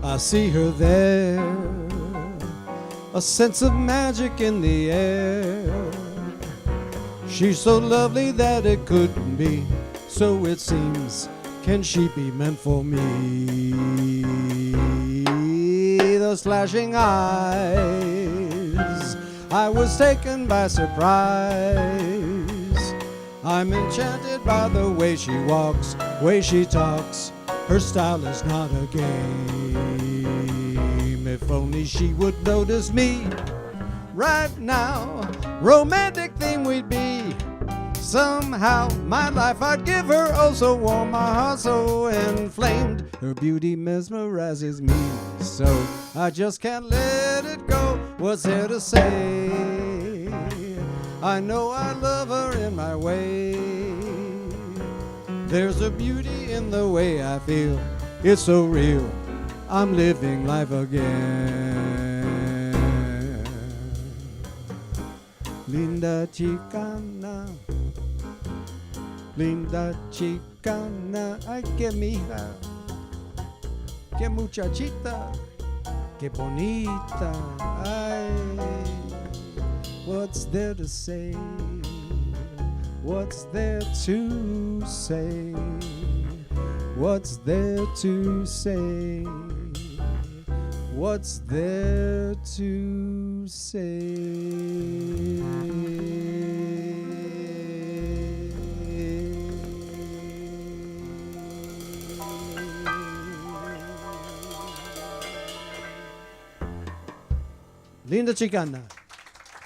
I see her there, a sense of magic in the air. She's so lovely that it couldn't be, so it seems. Can she be meant for me? Those flashing eyes, I was taken by surprise. I'm enchanted by the way she walks, way she talks. Her style is not a game. If only she would notice me right now. Romantic thing we'd be. Somehow my life I'd give her, oh so warm, my heart so inflamed. Her beauty mesmerizes me, so I just can't let it go. What's there to say? I know I love her in my way. There's a beauty in the way I feel. It's so real, I'm living life again. Linda Chicana, linda chicana, ay que mija, que muchachita, que bonita, ay. What's there to say? What's there to say? What's there to say? What's there to say? Linda Chicana.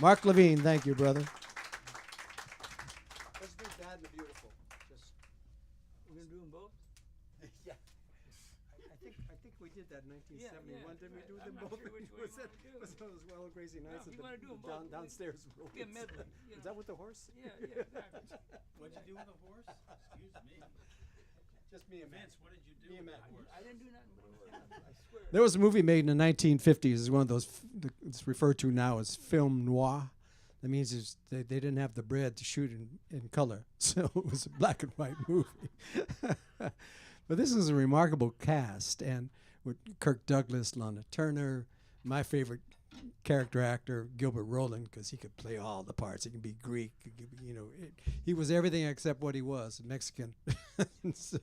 Mark Levine, thank you, brother. Let's do Bad and the Beautiful. Just, We're gonna do them both. yeah. I think we did that in 1971. yeah. Didn't we do I'm them not both? sure which way was you that wanna do was those Wild Crazy Nights you at wanna do 'em the both. downstairs? Be a medley. Is that with the horse? Yeah, exactly. What'd you do with the horse? Excuse me. Just me and Matt. Vince, what did you do Me and with Matt. the horse? I didn't do nothing but a horse. I swear. There was a movie made in the 1950s. It's one of those, it's referred to now as film noir. That means they didn't have the bread to shoot in color, so it was a black and white movie. But this is a remarkable cast, and with Kirk Douglas, Lana Turner, my favorite character actor, Gilbert Roland, because he could play all the parts. He could be Greek, he was everything except what he was, Mexican. So,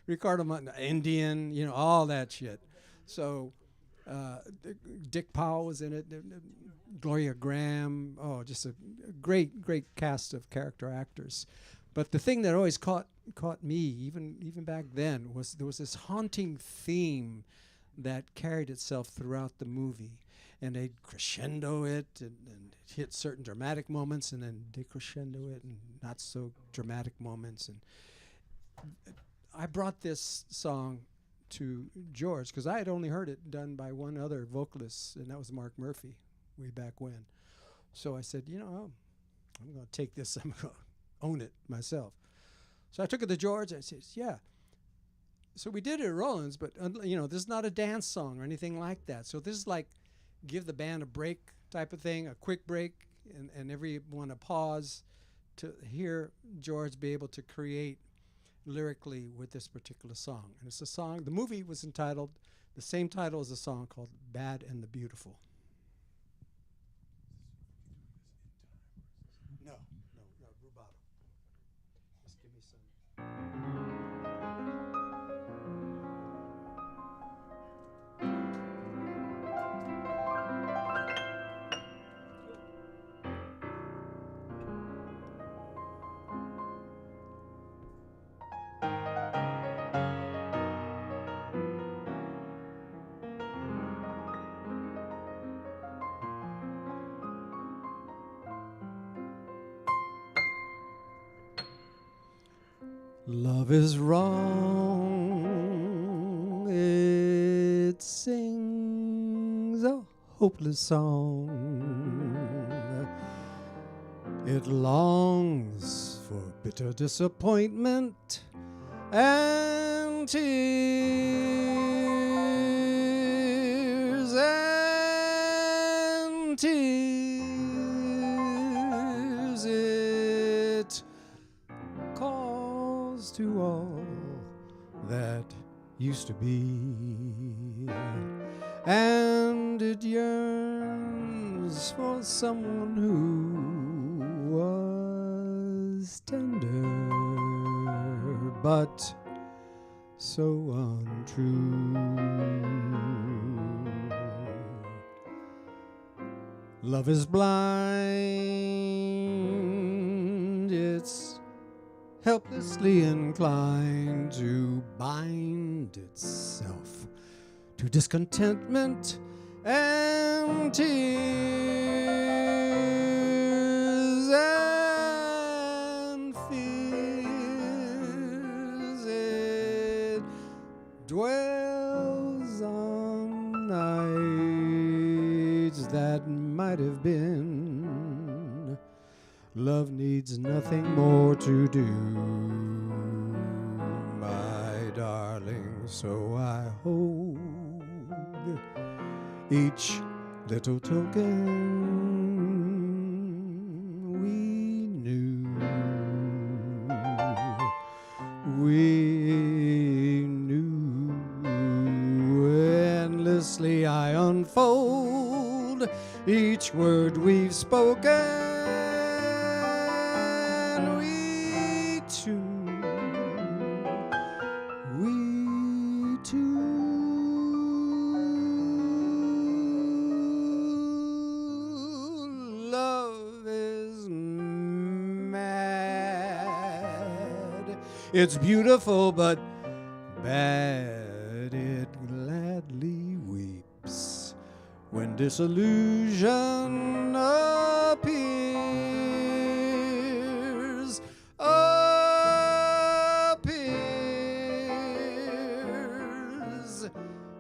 Ricardo Montaner, Indian, all that shit. So Dick Powell was in it, Gloria Graham, just a great cast of character actors. But the thing that always caught me, even back then, was there was this haunting theme that carried itself throughout the movie. And they'd crescendo it and hit certain dramatic moments, and then decrescendo it and not so dramatic moments. And I brought this song to George because I had only heard it done by one other vocalist, and that was Mark Murphy way back when. So I said, I'm going to take this, I'm going to own it myself. So I took it to George and I said, yeah. So we did it at Rollins, but this is not a dance song or anything like that. So this is like give the band a break type of thing, a quick break, and everyone a pause to hear George be able to create lyrically with this particular song. And it's a song, the movie was entitled, the same title as a song called Bad and the Beautiful. No, rubato. Just give me some. Love is wrong, it sings a hopeless song. It longs for bitter disappointment and tears and tears. It calls to all that used to be, and it yearns for someone who was tender but so untrue. Love is blind, it's helplessly inclined to bind itself to discontentment and tears and fears. It dwells on nights that might have been. Love needs nothing more to do, my darling, so I hold each little token we knew. We knew. Endlessly I unfold each word we've spoken. We two, we two. Love is mad. It's beautiful but bad. It gladly weeps when disillusion appears.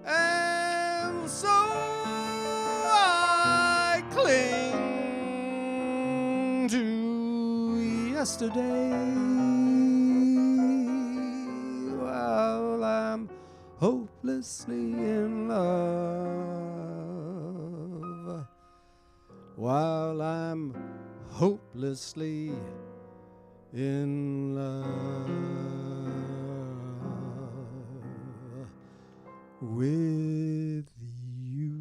And so I cling to yesterday while I'm hopelessly in love. While I'm hopelessly in love with you.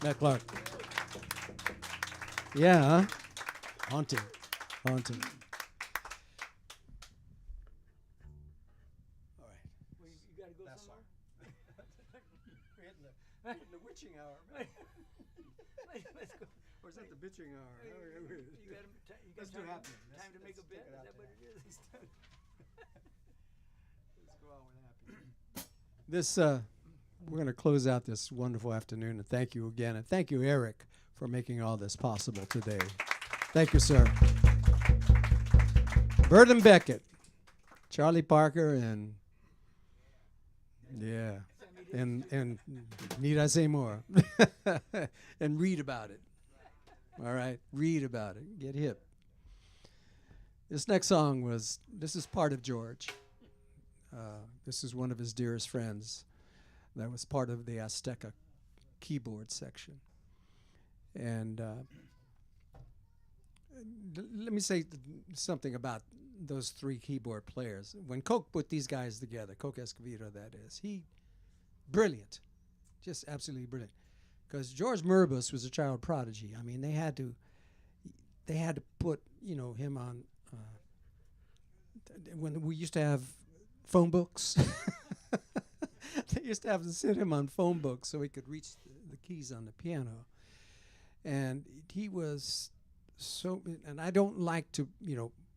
Matt Clark. Yeah, huh? Haunting. Haunting. All right. Well, you gotta go That's somewhere? We're hitting the witching hour. Let's go. Or is that the bitching hour? You got Let's do time, happening. time to make a Let's bet? take it Is out that what there. it is? Let's go out with happening. This, we're going to close out this wonderful afternoon, and thank you again. And thank you, Eric, for making all this possible today. Thank you, sir. Bert and Beckett, Charlie Parker, and yeah, and need I say more? And read about it. All right, read about it. Get hip. This next song this is part of George. This is one of his dearest friends that was part of the Azteca keyboard section. And let me say something about those three keyboard players. When Coke put these guys together, Coke Escovedo that is, brilliant, just absolutely brilliant. Because George Merbus was a child prodigy. I mean, they had to put him on. When we used to have phone books, they used to have to sit him on phone books so he could reach the keys on the piano. And he was so. And I don't like to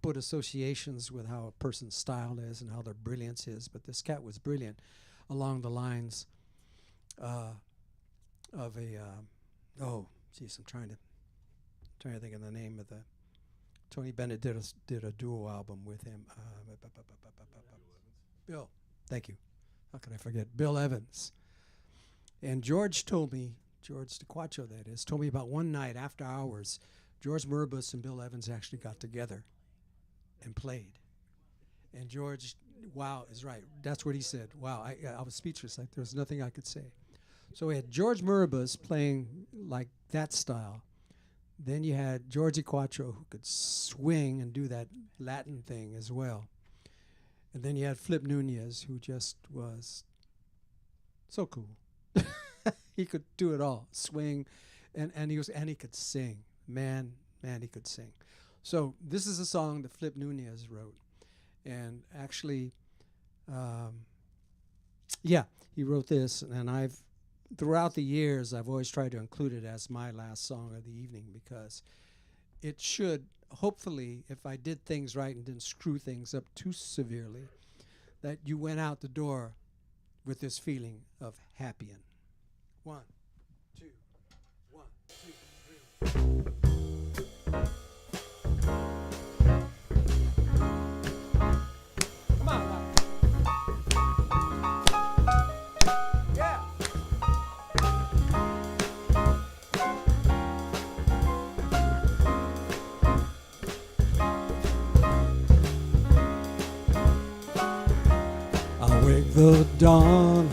put associations with how a person's style is and how their brilliance is, but this cat was brilliant along the lines of a I'm trying to think of the name of the Tony Bennett did a duo album with him. Bill, thank you. How could I forget? Bill Evans. And George DiQuattro that is, told me about one night after hours, George Merbus and Bill Evans actually got together and played. And George, wow, is right. That's what he said. Wow, I was speechless. Like there was nothing I could say. So we had George Merbus playing like that style. Then you had George DiQuattro who could swing and do that Latin thing as well. And then you had Flip Nunez who just was so cool. He could do it all, swing, and he could sing. Man, he could sing. So this is a song that Flip Nunez wrote. And actually, he wrote this, and I've throughout the years, I've always tried to include it as my last song of the evening because it should, hopefully, if I did things right and didn't screw things up too severely, that you went out the door with this feeling of happy-in'. 1, 2, 1, 2, 3. Come on, Rob. Yeah. I wake the dawn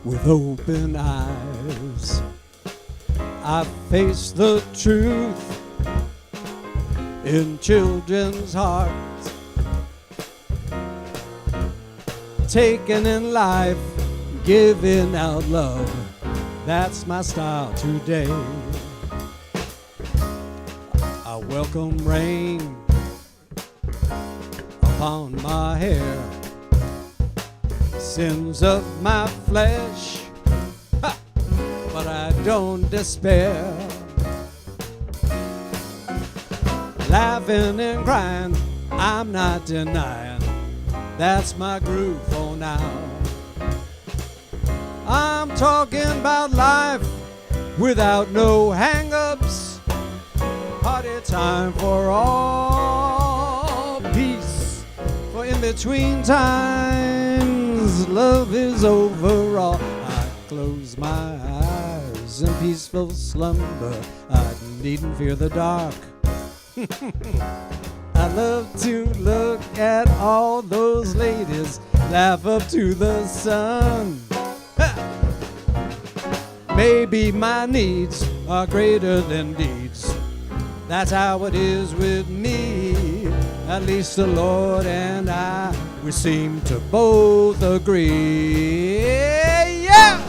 with open eyes. I face the truth in children's hearts. Taking in life, giving out love. That's my style today. I welcome rain upon my hair. Sins of my flesh, ha, but I don't despair. Laughing and crying, I'm not denying. That's my groove for now. I'm talking about life without no hang-ups. Party time for all, peace for in between times. Love is overall. I close my eyes in peaceful slumber. I needn't fear the dark. I love to look at all those ladies laugh up to the sun. Maybe my needs are greater than deeds. That's how it is with me. At least the Lord and I, we seem to both agree. Yeah!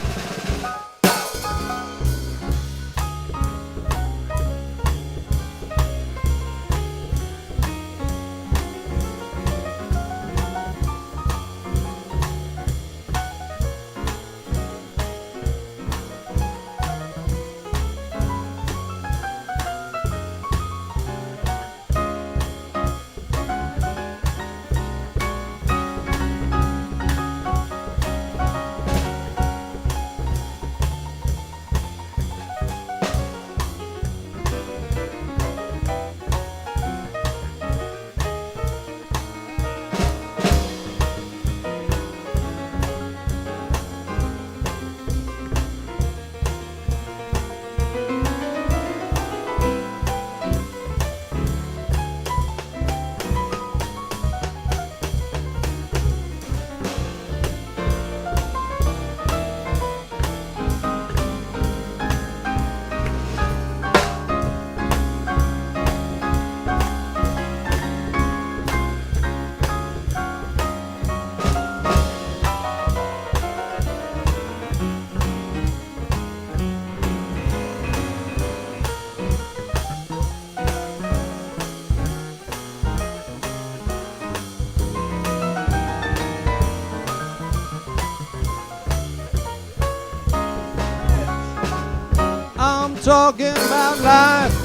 Talking about life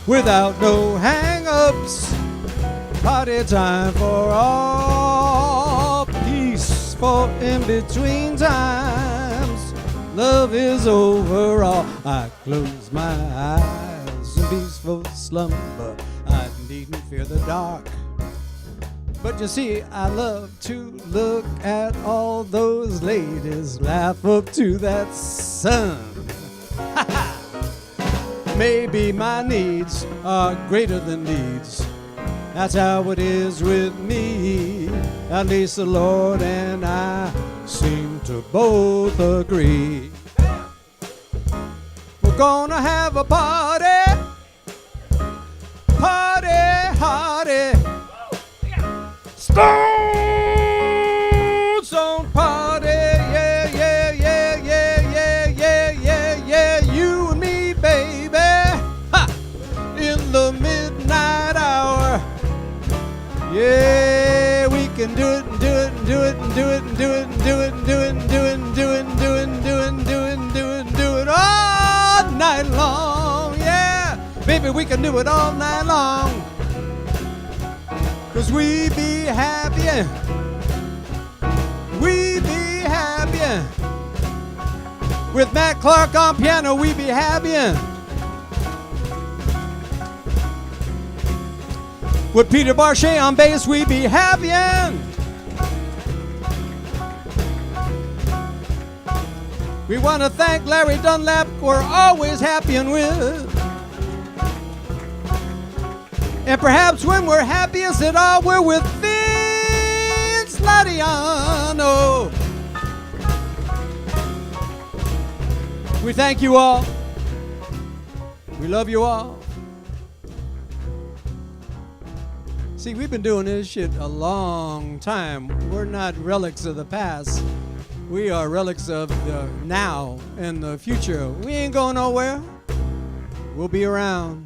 without no hang-ups. Party time for all, peaceful in between times. Love is overall. I close my eyes in peaceful slumber. I needn't fear the dark. But you see, I love to look at all those ladies laugh up to that sun. Ha ha! Maybe my needs are greater than needs. That's how it is with me. At least the Lord and I seem to both agree. We're gonna have a party, party, party. Stone party, yeah, yeah, yeah, yeah, yeah, yeah, yeah, yeah. You and me, baby, ha! In the midnight hour. Yeah, we can do it and do it and do it and do it and do it and do it and do it and do it and do it and do Baby, we can do it all night long. 'Cause we be happy. We be happy. With Matt Clark on piano, we be happy. With Peter Barshay on bass, we be happy. We want to thank Larry Dunlap, we're always happy and with. And perhaps when we're happiest at all, we're with Vince Lateano. We thank you all. We love you all. See, we've been doing this shit a long time. We're not relics of the past. We are relics of the now and the future. We ain't going nowhere. We'll be around.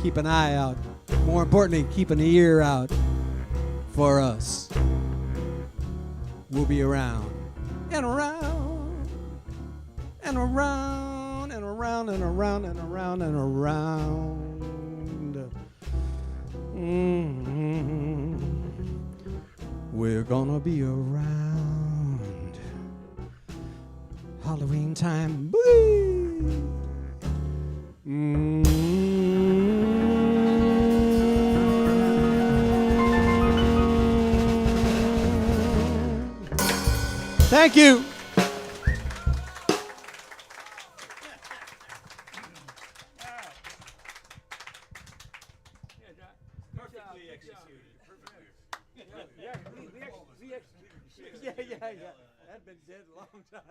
Keep an eye out. More importantly, keep an ear out for us. We'll be around and around and around and around and around and around and around. We're gonna be around. Halloween time. Thank you. Perfectly executed. Perfectly. Yeah. That'd been dead a long time.